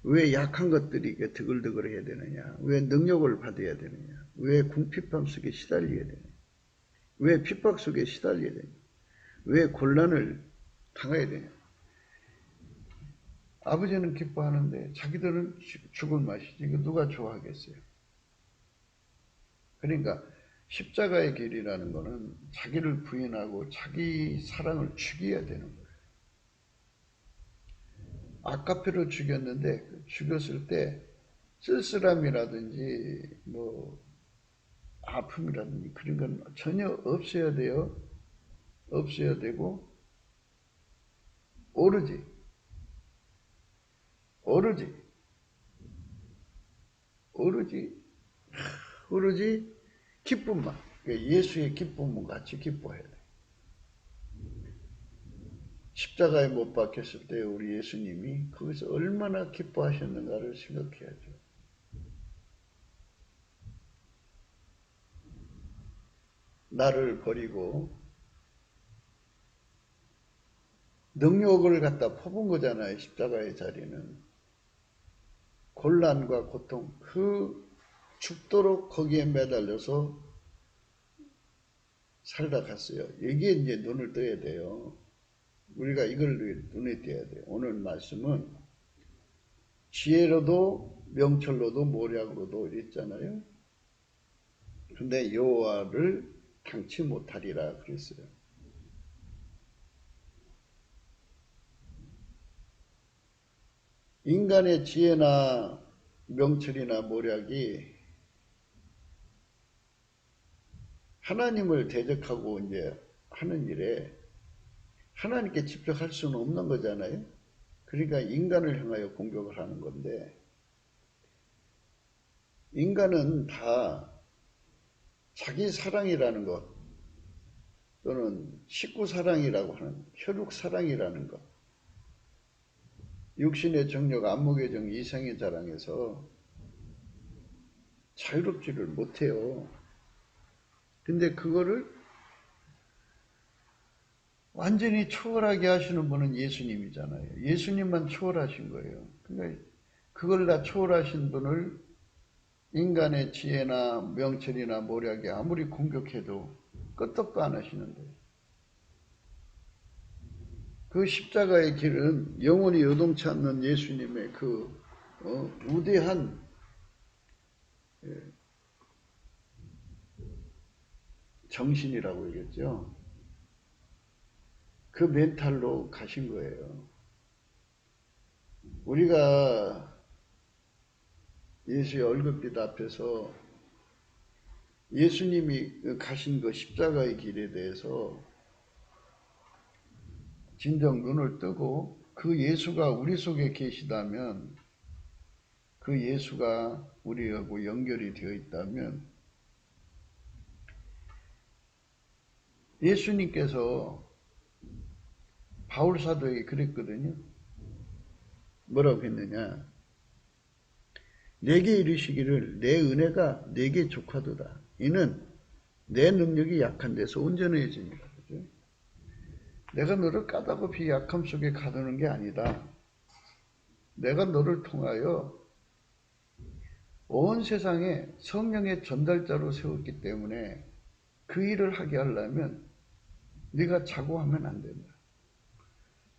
왜 약한 것들이 이렇게 드글드글해야 되느냐? 왜 능력을 받아야 되느냐? 왜 궁핍함 속에 시달려야 되느냐? 왜 핍박 속에 시달려야 되느냐? 왜 곤란을 당해야 되냐? 아버지는 기뻐하는데 자기들은 죽을 맛이지. 이거 누가 좋아하겠어요? 그러니까 십자가의 길이라는 것은 자기를 부인하고 자기 사랑을 죽여야 되는 거예요. 아까페로 죽였는데 죽였을 때 쓸쓸함이라든지 뭐 아픔이라든지 그런 건 전혀 없어야 돼요. 없어야 되고 오로지 기쁨만, 예수의 기쁨만 같이 기뻐해야 돼. 십자가에 못 박혔을 때 우리 예수님이 거기서 얼마나 기뻐하셨는가를 생각해야죠. 나를 버리고 능욕을 갖다 퍼본 거잖아요. 십자가의 자리는. 곤란과 고통, 그 죽도록 거기에 매달려서 살다 갔어요. 여기에 이제 눈을 떠야 돼요. 우리가 이걸 눈에 띄어야 돼요. 오늘 말씀은 지혜로도 명철로도 모략으로도 있잖아요. 근데 여호와를 당치 못하리라 그랬어요. 인간의 지혜나 명철이나 모략이 하나님을 대적하고 이제 하는 일에 하나님께 직접 할 수는 없는 거잖아요. 그러니까 인간을 향하여 공격을 하는 건데, 인간은 다 자기 사랑이라는 것 또는 식구 사랑이라고 하는 혈육 사랑이라는 것, 육신의 정력, 안목의 정, 이성의 자랑에서 자유롭지를 못해요. 근데 그거를 완전히 초월하게 하시는 분은 예수님이잖아요. 예수님만 초월하신 거예요. 그러니까 그걸 다 초월하신 분을 인간의 지혜나 명철이나 모략이 아무리 공격해도 끄떡도 안 하시는데, 그 십자가의 길은 영원히 요동치 않는 예수님의 그 우대한 정신이라고 얘기했죠. 그 멘탈로 가신 거예요. 우리가 예수의 얼굴빛 앞에서 예수님이 가신 그 십자가의 길에 대해서 진정 눈을 뜨고 그 예수가 우리 속에 계시다면, 그 예수가 우리하고 연결이 되어 있다면, 예수님께서 바울 사도에게 그랬거든요. 뭐라고 했느냐? 내게 이르시기를 내 은혜가 내게 족하도다. 이는 내 능력이 약한 데서 온전해지니라. 그죠? 내가 너를 까다롭이 약함 속에 가두는 게 아니다. 내가 너를 통하여 온 세상에 성령의 전달자로 세웠기 때문에 그 일을 하게 하려면 네가 자고하면 안 된다.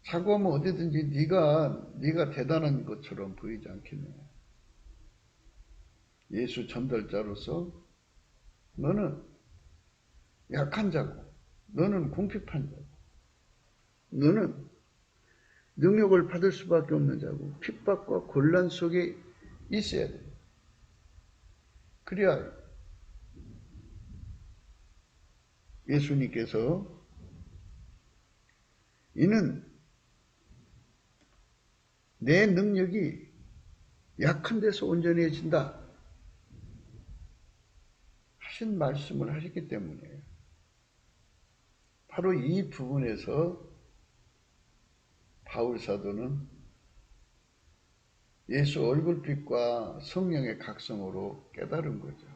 자고하면 어디든지 네가 대단한 것처럼 보이지 않겠느냐. 예수 전달자로서 너는 약한 자고, 너는 궁핍한 자고, 너는 능력을 받을 수밖에 없는 자고, 핍박과 곤란 속에 있어야 돼. 그래야 예수님께서 이는 내 능력이 약한 데서 온전해진다 하신 말씀을 하셨기 때문에, 바로 이 부분에서 바울 사도는 예수 얼굴빛과 성령의 각성으로 깨달은 거죠.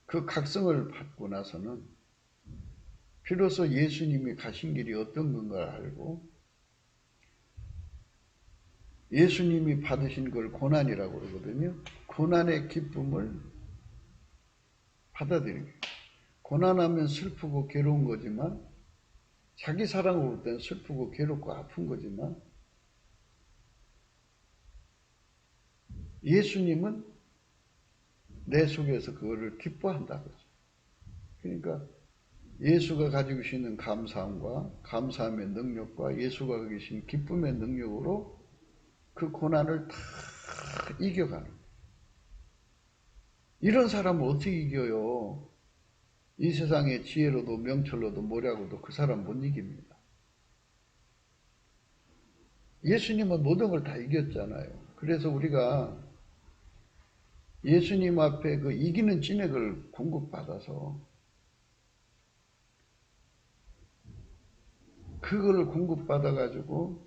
그 각성을 받고 나서는 비로소 예수님이 가신 길이 어떤 건가를 알고, 예수님이 받으신 걸 고난이라고 그러거든요. 고난의 기쁨을 받아들이는 거예요. 고난하면 슬프고 괴로운 거지만, 자기 사랑으로 볼 때는 슬프고 괴롭고 아픈 거지만, 예수님은 내 속에서 그거를 기뻐한다고죠. 그러니까 예수가 가지고 계시는 감사함과 감사함의 능력과 예수가 가지고 계신 기쁨의 능력으로 그 고난을 다 이겨가는 거예요. 이런 사람을 어떻게 이겨요? 이 세상의 지혜로도 명철로도 뭐라고도 그 사람 못 이깁니다. 예수님은 모든 걸 다 이겼잖아요. 그래서 우리가 예수님 앞에 그 이기는 진액을 공급받아서 그걸 공급받아가지고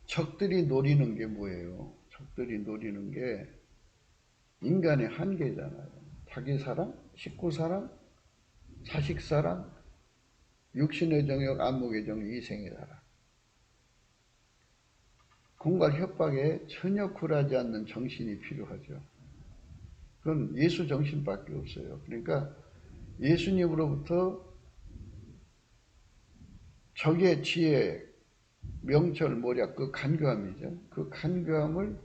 적들이 노리는 게 뭐예요? 적들이 노리는 게 인간의 한계잖아요. 자기 사랑, 식구 사랑, 자식 사랑, 육신의 정욕, 안목의 정욕, 이생의 사랑. 공갈 협박에 전혀 굴하지 않는 정신이 필요하죠. 그건 예수 정신밖에 없어요. 그러니까 예수님으로부터 적의 지혜, 명철, 모략, 그 간교함이죠. 그 간교함을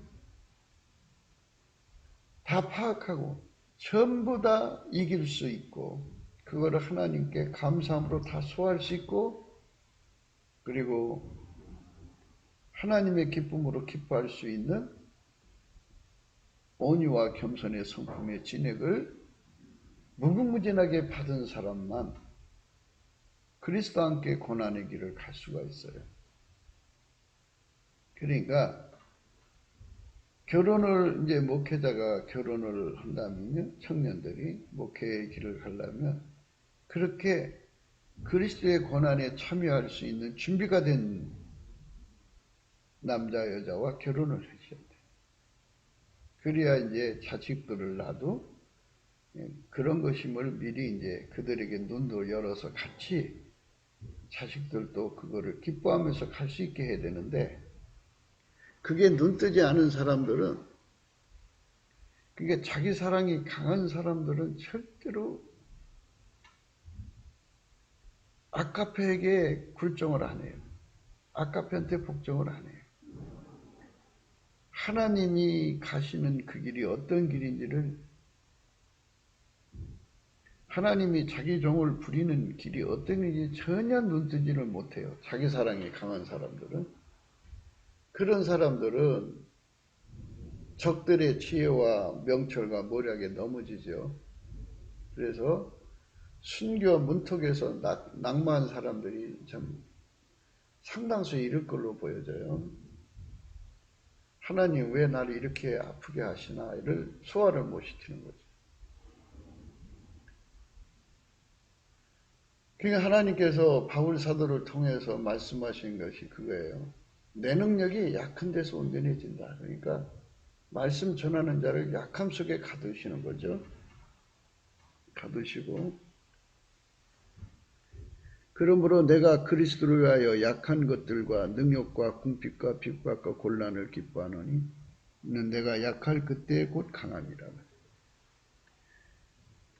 다 파악하고 전부 다 이길 수 있고 그거를 하나님께 감사함으로 다 소화할 수 있고 그리고 하나님의 기쁨으로 기뻐할 수 있는 온유와 겸손의 성품의 진액을 무궁무진하게 받은 사람만 그리스도와 함께 고난의 길을 갈 수가 있어요. 그러니까 결혼을 이제 목회자가 결혼을 한다면요, 청년들이 목회의 길을 가려면 그렇게 그리스도의 고난에 참여할 수 있는 준비가 된 남자 여자와 결혼을 하셔야 돼요. 그래야 이제 자식들을 낳아도 그런 것임을 미리 이제 그들에게 눈도 열어서 같이 자식들도 그거를 기뻐하면서 갈 수 있게 해야 되는데 그게 눈 뜨지 않은 사람들은 그게 자기 사랑이 강한 사람들은 절대로 아카페에게 굴종을 안 해요. 아카페한테 복종을 안 해요. 하나님이 가시는 그 길이 어떤 길인지를 하나님이 자기 종을 부리는 길이 어떤 길인지 전혀 눈뜨지를 못해요. 자기 사랑이 강한 사람들은. 그런 사람들은 적들의 지혜와 명철과 모략에 넘어지죠. 그래서 순교 문턱에서 낙마한 사람들이 참 상당수 이럴 걸로 보여져요. 하나님 왜 나를 이렇게 아프게 하시나 이를 소화를 못 시키는 거죠. 그러니까 하나님께서 바울 사도를 통해서 말씀하신 것이 그거예요. 내 능력이 약한 데서 온전해진다. 그러니까 말씀 전하는 자를 약함 속에 가두시는 거죠. 가두시고 그러므로 내가 그리스도를 위하여 약한 것들과 능력과 궁핍과 핍박과 곤란을 기뻐하노니 이는 내가 약할 그때 곧 강함이라.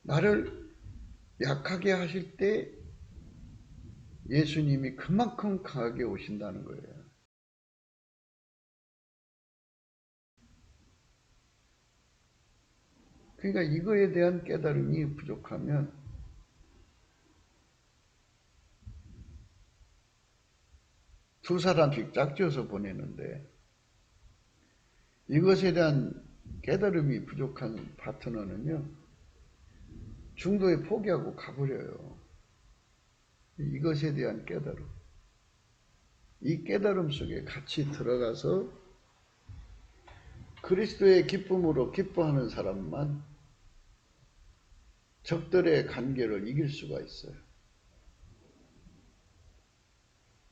나를 약하게 하실 때 예수님이 그만큼 강하게 오신다는 거예요. 그러니까 이거에 대한 깨달음이 부족하면 두 사람씩 짝지어서 보내는데 이것에 대한 깨달음이 부족한 파트너는요 중도에 포기하고 가버려요. 이것에 대한 깨달음, 이 깨달음 속에 같이 들어가서 그리스도의 기쁨으로 기뻐하는 사람만 적들의 관계를 이길 수가 있어요.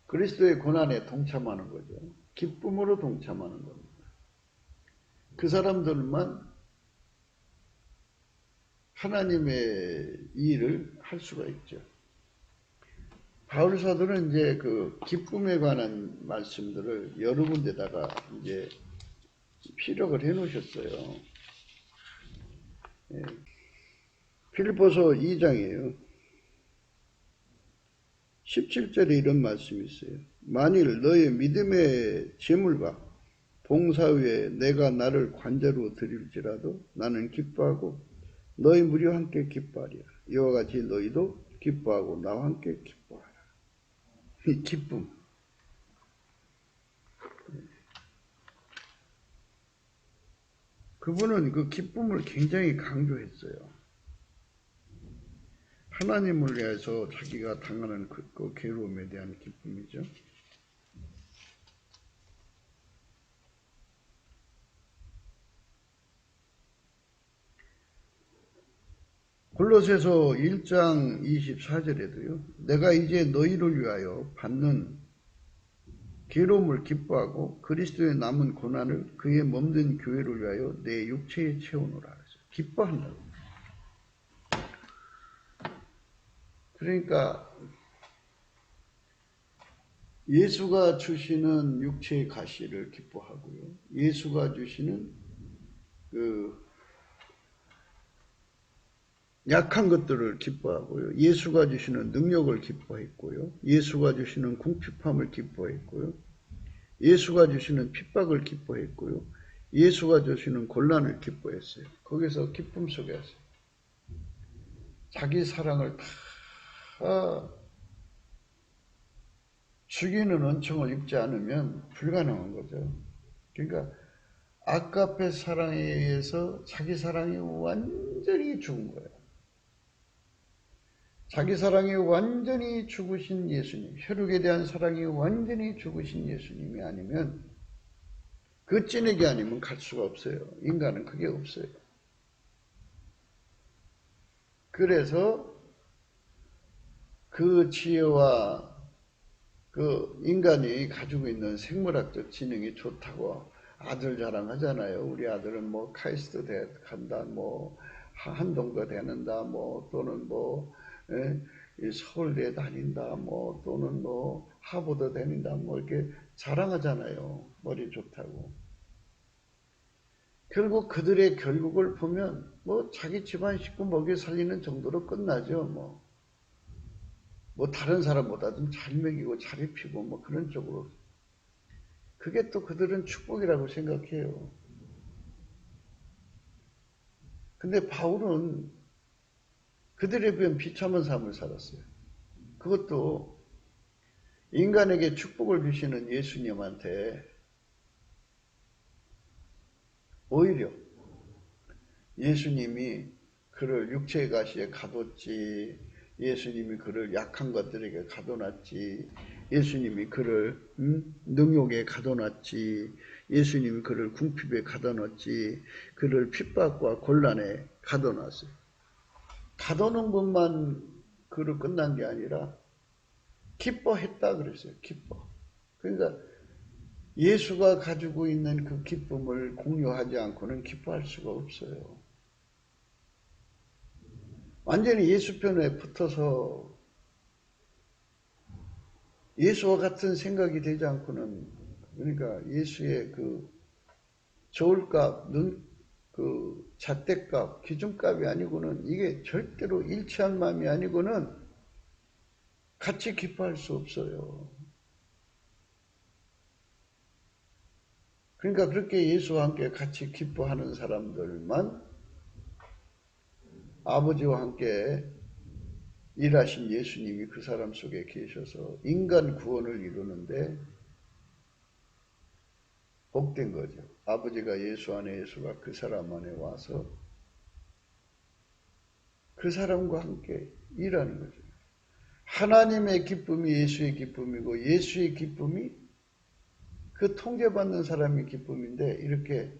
그리스도의 고난에 동참하는 거죠. 기쁨으로 동참하는 겁니다. 그 사람들만 하나님의 일을 할 수가 있죠. 바울 사도는 이제 그 기쁨에 관한 말씀들을 여러 군데다가 이제 피력을 해 놓으셨어요. 예. 필리포서 2장이에요. 17절에 이런 말씀이 있어요. 만일 너의 믿음의 재물과 봉사 위에 내가 나를 관자로 드릴지라도 나는 기뻐하고 너희 무리와 함께 기뻐하리라. 이와 같이 너희도 기뻐하고 나와 함께 기뻐하라. 이 기쁨. 그분은 그 기쁨을 굉장히 강조했어요. 하나님을 위해서 자기가 당하는 그 괴로움에 대한 기쁨이죠. 골로새서 1장 24절에도요. 내가 이제 너희를 위하여 받는 괴로움을 기뻐하고 그리스도의 남은 고난을 그의 몸된 교회를 위하여 내 육체에 채우노라. 기뻐한다고. 그러니까 예수가 주시는 육체의 가시를 기뻐하고요. 예수가 주시는 그 약한 것들을 기뻐하고요. 예수가 주시는 능력을 기뻐했고요. 예수가 주시는 궁핍함을 기뻐했고요. 예수가 주시는 핍박을 기뻐했고요. 예수가 주시는 곤란을 기뻐했어요. 거기서 기쁨 속에서 자기 사랑을 다 죽이는 은총을 입지 않으면 불가능한 거죠. 그러니까 아까페 사랑에 의해서 자기 사랑이 완전히 죽은 거예요. 자기 사랑이 완전히 죽으신 예수님, 혈육에 대한 사랑이 완전히 죽으신 예수님이 아니면 그 찐에게 아니면 갈 수가 없어요. 인간은 그게 없어요. 그래서 그 지혜와 그 인간이 가지고 있는 생물학적 지능이 좋다고 아들 자랑하잖아요. 우리 아들은 뭐 카이스트 대 간다, 뭐 한동거 되는다, 뭐 또는 뭐 서울대 다닌다, 뭐 또는 뭐 하버드 다닌다, 뭐 이렇게 자랑하잖아요. 머리 좋다고. 결국 그들의 결국을 보면 뭐 자기 집안 식구 먹여 살리는 정도로 끝나죠. 뭐 다른 사람보다 좀 잘 먹이고 잘 입히고 뭐 그런 쪽으로. 그게 또 그들은 축복이라고 생각해요. 근데 바울은 그들에 비해 비참한 삶을 살았어요. 그것도 인간에게 축복을 주시는 예수님한테 오히려 예수님이 그를 육체의 가시에 가뒀지, 예수님이 그를 약한 것들에게 가둬놨지, 예수님이 그를 능욕에 가둬놨지, 예수님이 그를 궁핍에 가둬놨지, 그를 핍박과 곤란에 가둬놨어요. 가둬놓은 것만 그를 끝난 게 아니라 기뻐했다 그랬어요. 기뻐. 그러니까 예수가 가지고 있는 그 기쁨을 공유하지 않고는 기뻐할 수가 없어요. 완전히 예수 편에 붙어서 예수와 같은 생각이 되지 않고는, 그러니까 예수의 그 저울값, 그 잣대값, 기준값이 아니고는 이게 절대로 일치한 마음이 아니고는 같이 기뻐할 수 없어요. 그러니까 그렇게 예수와 함께 같이 기뻐하는 사람들만 아버지와 함께 일하신 예수님이 그 사람 속에 계셔서 인간 구원을 이루는데 복된 거죠. 아버지가 예수 안에, 예수가 그 사람 안에 와서 그 사람과 함께 일하는 거죠. 하나님의 기쁨이 예수의 기쁨이고 예수의 기쁨이 그 통제받는 사람의 기쁨인데, 이렇게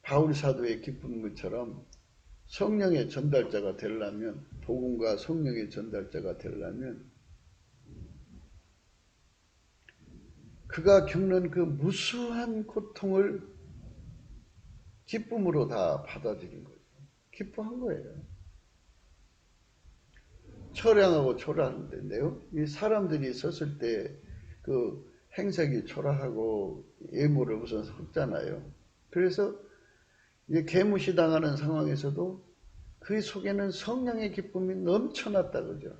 바울 사도의 기쁜 것처럼 성령의 전달자가 되려면, 복음과 성령의 전달자가 되려면 그가 겪는 그 무수한 고통을 기쁨으로 다 받아들인 거죠. 기뻐한 거예요. 초량하고 초라한데요. 이 사람들이 썼을 때 그 행색이 초라하고 예물을 우선 섞잖아요. 그래서 개무시 당하는 상황에서도 그 속에는 성령의 기쁨이 넘쳐났다 그죠.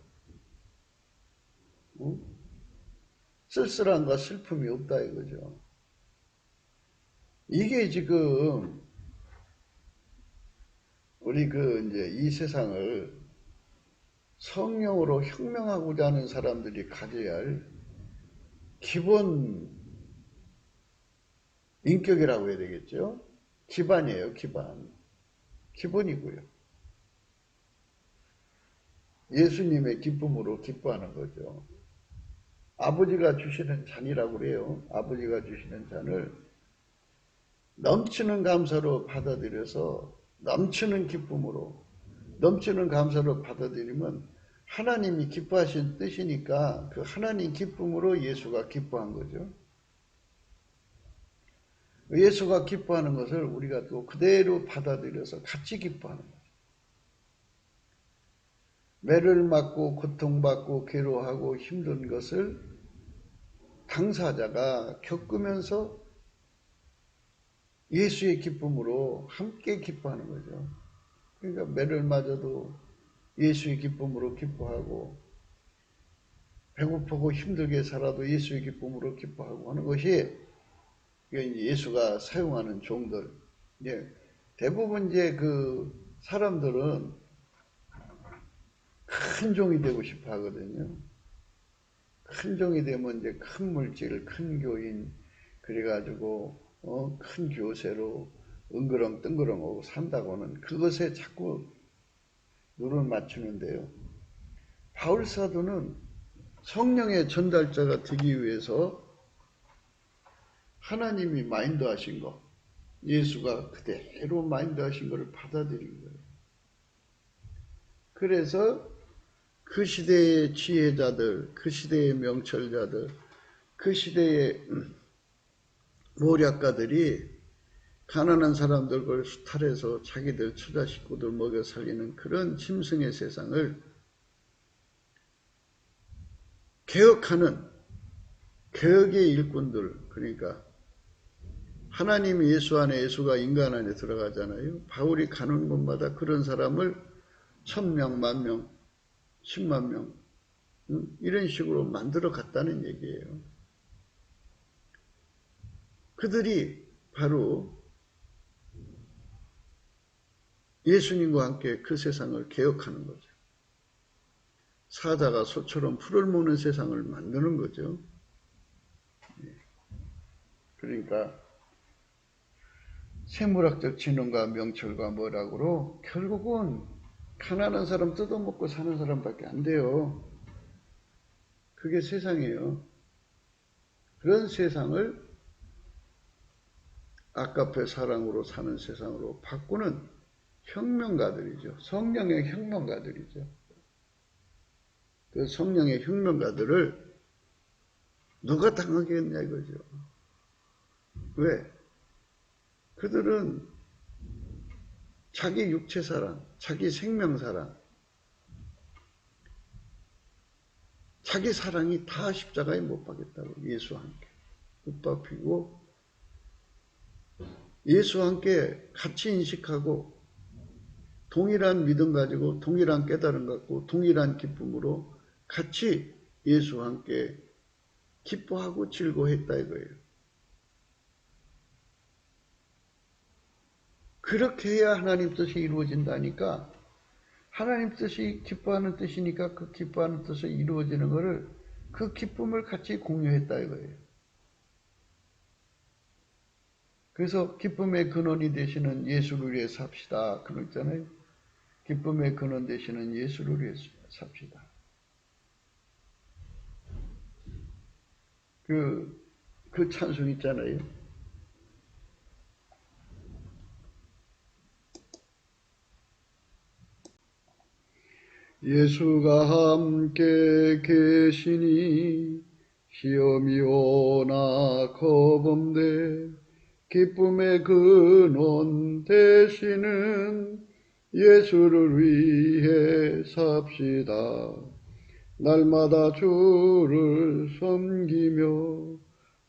쓸쓸함과 슬픔이 없다 이거죠. 이게 지금 우리 이제 이 세상을 성령으로 혁명하고자 하는 사람들이 가져야 할 기본 인격이라고 해야 되겠죠? 기반이에요, 기반. 기본이고요. 예수님의 기쁨으로 기뻐하는 거죠. 아버지가 주시는 잔이라고 그래요. 아버지가 주시는 잔을 넘치는 감사로 받아들여서 넘치는 기쁨으로, 넘치는 감사로 받아들이면 하나님이 기뻐하신 뜻이니까 그 하나님 기쁨으로 예수가 기뻐한 거죠. 예수가 기뻐하는 것을 우리가 또 그대로 받아들여서 같이 기뻐하는 거죠. 매를 맞고 고통받고 괴로워하고 힘든 것을 당사자가 겪으면서 예수의 기쁨으로 함께 기뻐하는 거죠. 그러니까 매를 맞아도 예수의 기쁨으로 기뻐하고, 배고프고 힘들게 살아도 예수의 기쁨으로 기뻐하고 하는 것이 예수가 사용하는 종들. 대부분 이제 그 사람들은 큰 종이 되고 싶어 하거든요. 큰 종이 되면 이제 큰 물질, 큰 교인, 그래가지고 큰 교세로 은그렁 뜬그렁하고 산다고는 그것에 자꾸 눈을 맞추는데요. 바울 사도는 성령의 전달자가 되기 위해서 하나님이 마인드하신 거, 예수가 그대로 마인드하신 것을 받아들인 거예요. 그래서 그 시대의 지혜자들, 그 시대의 명철자들, 그 시대의 모략가들이 가난한 사람들을 수탈해서 자기들 처자 식구들 먹여 살리는 그런 짐승의 세상을 개혁하는 개혁의 일꾼들, 그러니까 하나님이 예수 안에, 예수가 인간 안에 들어가잖아요. 바울이 가는 곳마다 그런 사람을 1000명, 10,000명, 10만 명 이런 식으로 만들어 갔다는 얘기예요. 그들이 바로 예수님과 함께 그 세상을 개혁하는 거죠. 사자가 소처럼 풀을 모는 세상을 만드는 거죠. 그러니까 생물학적 지능과 명철과 뭐라고로 결국은 가난한 사람 뜯어먹고 사는 사람밖에 안 돼요. 그게 세상이에요. 그런 세상을 아까페 사랑으로 사는 세상으로 바꾸는 혁명가들이죠. 성령의 혁명가들이죠. 그 성령의 혁명가들을 누가 당하겠냐 이거죠. 왜? 그들은 자기 육체 사랑, 자기 생명 사랑, 자기 사랑이 다 십자가에 못 박겠다고 예수와 함께 못 박히고 예수와 함께 같이 인식하고 동일한 믿음 가지고 동일한 깨달음 갖고 동일한 기쁨으로 같이 예수와 함께 기뻐하고 즐거워했다 이거예요. 그렇게 해야 하나님 뜻이 이루어진다니까. 하나님 뜻이 기뻐하는 뜻이니까 그 기뻐하는 뜻이 이루어지는 것을 그 기쁨을 같이 공유했다 이거예요. 그래서 기쁨의 근원이 되시는 예수를 위해 삽시다. 그랬잖아요. 기쁨의 근원 되시는 예수를 위해 삽시다. 그 찬송 있잖아요. 예수가 함께 계시니 시험이 오나 겁없네. 기쁨의 근원 되시는 예수를 위해 삽시다. 날마다 주를 섬기며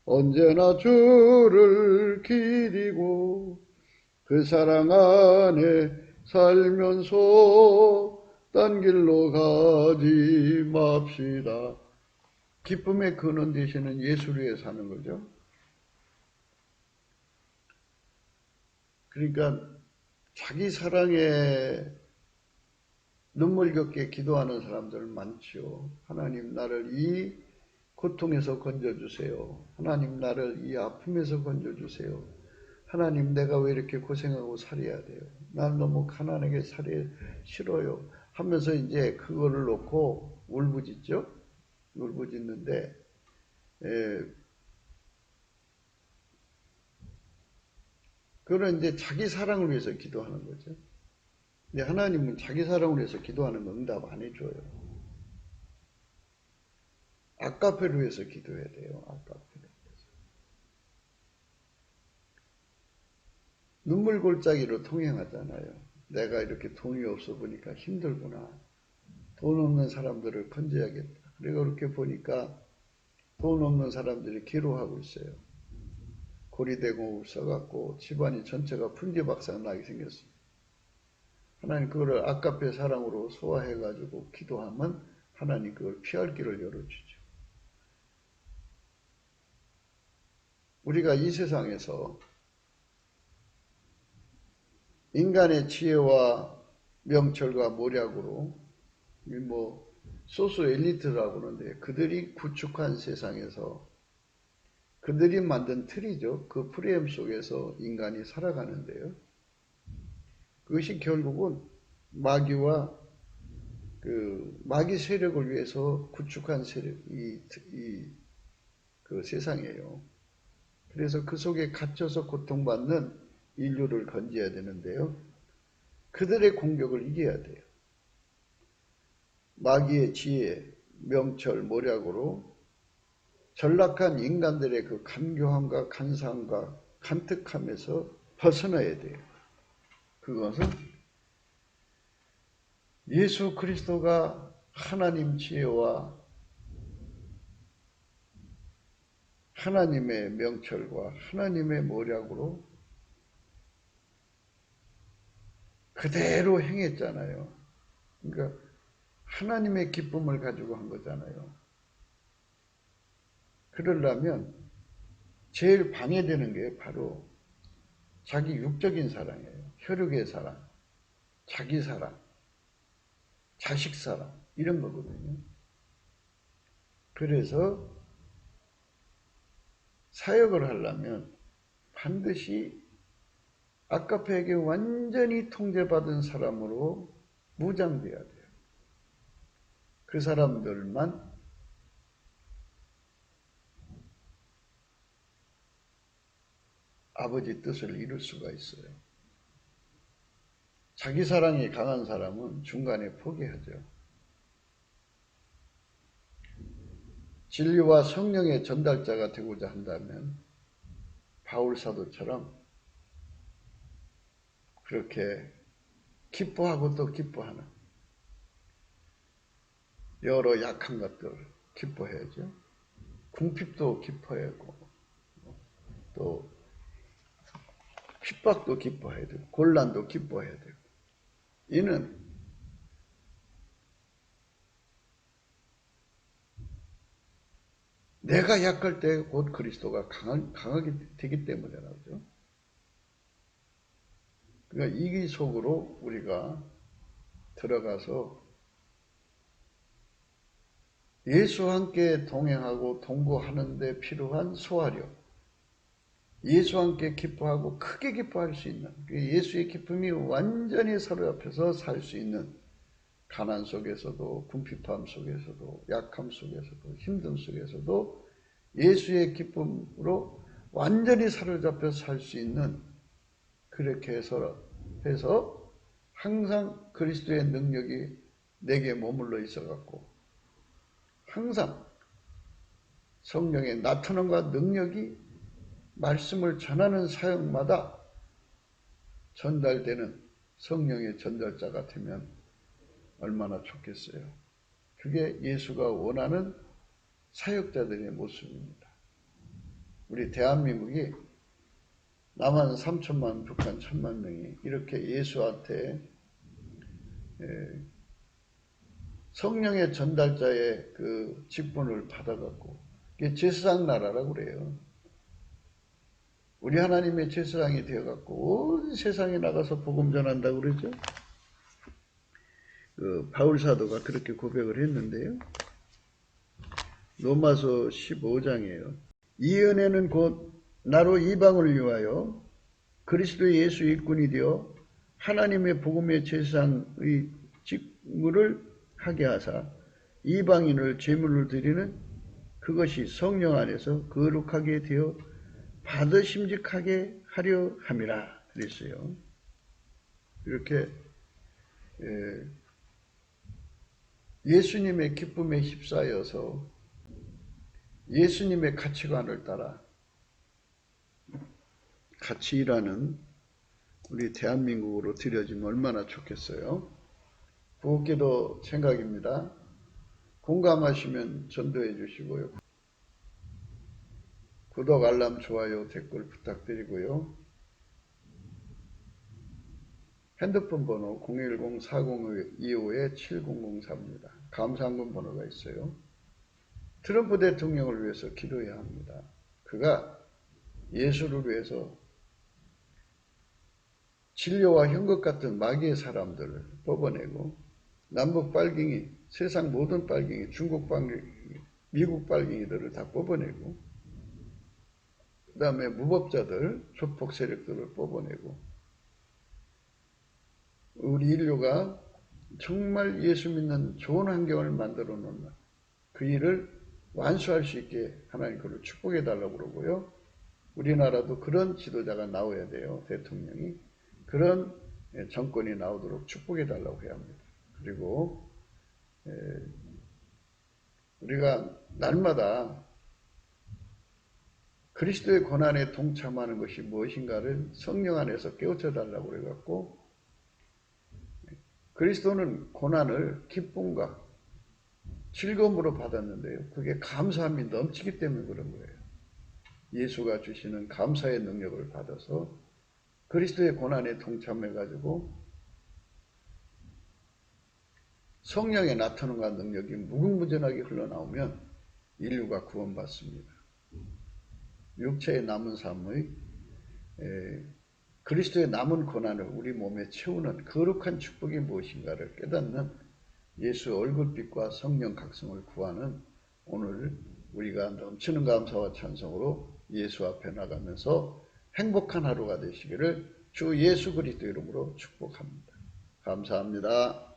언제나 주를 기리고 그 사랑 안에 살면서 딴 길로 가지 맙시다. 기쁨의 근원 되시는 예수를 위해 사는 거죠. 그러니까 자기 사랑에 눈물겹게 기도하는 사람들 많죠. 하나님 나를 이 고통에서 건져주세요. 하나님 나를 이 아픔에서 건져주세요. 하나님 내가 왜 이렇게 고생하고 살아야 돼요. 난 너무 가난하게 살기 싫어요. 하면서 이제 그거를 놓고 울부짖죠. 울부짖는데 그거는 이제 자기 사랑을 위해서 기도하는 거죠. 근데 하나님은 자기 사랑을 위해서 기도하는 거 응답 안 해줘요. 아까페를 위해서 기도해야 돼요. 아까페를 위해서. 눈물 골짜기로 통행하잖아요. 내가 이렇게 돈이 없어 보니까 힘들구나. 돈 없는 사람들을 건져야겠다. 그리고 그렇게 보니까 돈 없는 사람들이 기로하고 있어요. 고리대공을 써갖고 집안이 전체가 풍지박산 나게 생겼어요. 하나님 그거를 아까페 사랑으로 소화해가지고 기도하면 하나님 그걸 피할 길을 열어주죠. 우리가 이 세상에서 인간의 지혜와 명철과 모략으로 소수 엘리트라고 그러는데 그들이 구축한 세상에서 그들이 만든 틀이죠. 그 프레임 속에서 인간이 살아가는데요. 그것이 결국은 마귀와 그 마귀 세력을 위해서 구축한 세력, 그 세상이에요. 그래서 그 속에 갇혀서 고통받는 인류를 건져야 되는데요. 그들의 공격을 이겨야 돼요. 마귀의 지혜, 명철, 모략으로 전락한 인간들의 그 간교함과 간사함과 간특함에서 벗어나야 돼요. 그것은 예수 그리스도가 하나님 지혜와 하나님의 명철과 하나님의 모략으로 그대로 행했잖아요. 그러니까 하나님의 기쁨을 가지고 한 거잖아요. 그러려면 제일 방해되는 게 바로 자기 육적인 사랑이에요. 혈육의 사랑, 자기 사랑, 자식 사랑 이런 거거든요. 그래서 사역을 하려면 반드시 아까페에게 완전히 통제받은 사람으로 무장돼야 돼요. 그 사람들만 아버지 뜻을 이룰 수가 있어요. 자기 사랑이 강한 사람은 중간에 포기하죠. 진리와 성령의 전달자가 되고자 한다면 바울 사도처럼 그렇게 기뻐하고 또 기뻐하는 여러 약한 것들 기뻐해야죠. 궁핍도 기뻐하고 또 핍박도 기뻐해야 되고 곤란도 기뻐해야 되고 이는 내가 약할 때 곧 그리스도가 강하게 되기 때문이라죠. 그러니까 이 속으로 우리가 들어가서 예수와 함께 동행하고 동거하는 데 필요한 소화력, 예수와 함께 기뻐하고 크게 기뻐할 수 있는 예수의 기쁨이 완전히 사로잡혀서 살 수 있는 가난 속에서도 궁핍함 속에서도 약함 속에서도 힘듦 속에서도 예수의 기쁨으로 완전히 사로잡혀서 살 수 있는 그렇게 해서 항상 그리스도의 능력이 내게 머물러 있어갖고 항상 성령의 나타남과 능력이 말씀을 전하는 사역마다 전달되는 성령의 전달자가 되면 얼마나 좋겠어요. 그게 예수가 원하는 사역자들의 모습입니다. 우리 대한민국이 남한 3천만, 북한 1,000만 명이 이렇게 예수한테 성령의 전달자의 그 직분을 받아갖고 이게 제사장 나라라고 그래요. 우리 하나님의 제사장이 되어갖고 온 세상에 나가서 복음 전한다고 그러죠. 바울 사도가 그렇게 고백을 했는데요. 로마서 15장이에요. 이 은혜는 곧 나로 이방을 위하여 그리스도 예수 일꾼이 되어 하나님의 복음의 제사장의 직무를 하게 하사 이방인을 제물로 드리는 그것이 성령 안에서 거룩하게 되어 받으심직하게 하려 함이라 그랬어요. 이렇게 예수님의 기쁨에 휩싸여서 예수님의 가치관을 따라 같이 일하는 우리 대한민국으로 들여지면 얼마나 좋겠어요. 부엌기도 생각입니다. 공감하시면 전도해 주시고요. 구독, 알람, 좋아요, 댓글 부탁드리고요. 핸드폰 번호 010-4025-7004입니다. 감사한금 번호가 있어요. 트럼프 대통령을 위해서 기도해야 합니다. 그가 예수를 위해서 진료와 현극 같은 마귀의 사람들을 뽑아내고 남북 빨갱이, 세상 모든 빨갱이, 중국 빨갱이, 미국 빨갱이들을 다 뽑아내고 그 다음에 무법자들, 조폭 세력들을 뽑아내고 우리 인류가 정말 예수 믿는 좋은 환경을 만들어 놓는 그 일을 완수할 수 있게 하나님 그를 축복해 달라고 그러고요. 우리나라도 그런 지도자가 나와야 돼요. 대통령이. 그런 정권이 나오도록 축복해 달라고 해야 합니다. 그리고 우리가 날마다 그리스도의 고난에 동참하는 것이 무엇인가를 성령 안에서 깨우쳐 달라고 그래갖고 그리스도는 고난을 기쁨과 즐거움으로 받았는데요. 그게 감사함이 넘치기 때문에 그런 거예요. 예수가 주시는 감사의 능력을 받아서 그리스도의 고난에 동참해가지고 성령의 나타남과 능력이 무궁무진하게 흘러나오면 인류가 구원받습니다. 육체의 남은 삶의 그리스도의 남은 고난을 우리 몸에 채우는 거룩한 축복이 무엇인가를 깨닫는 예수 얼굴빛과 성령 각성을 구하는 오늘 우리가 넘치는 감사와 찬송으로 예수 앞에 나가면서 행복한 하루가 되시기를 주 예수 그리스도 이름으로 축복합니다. 감사합니다.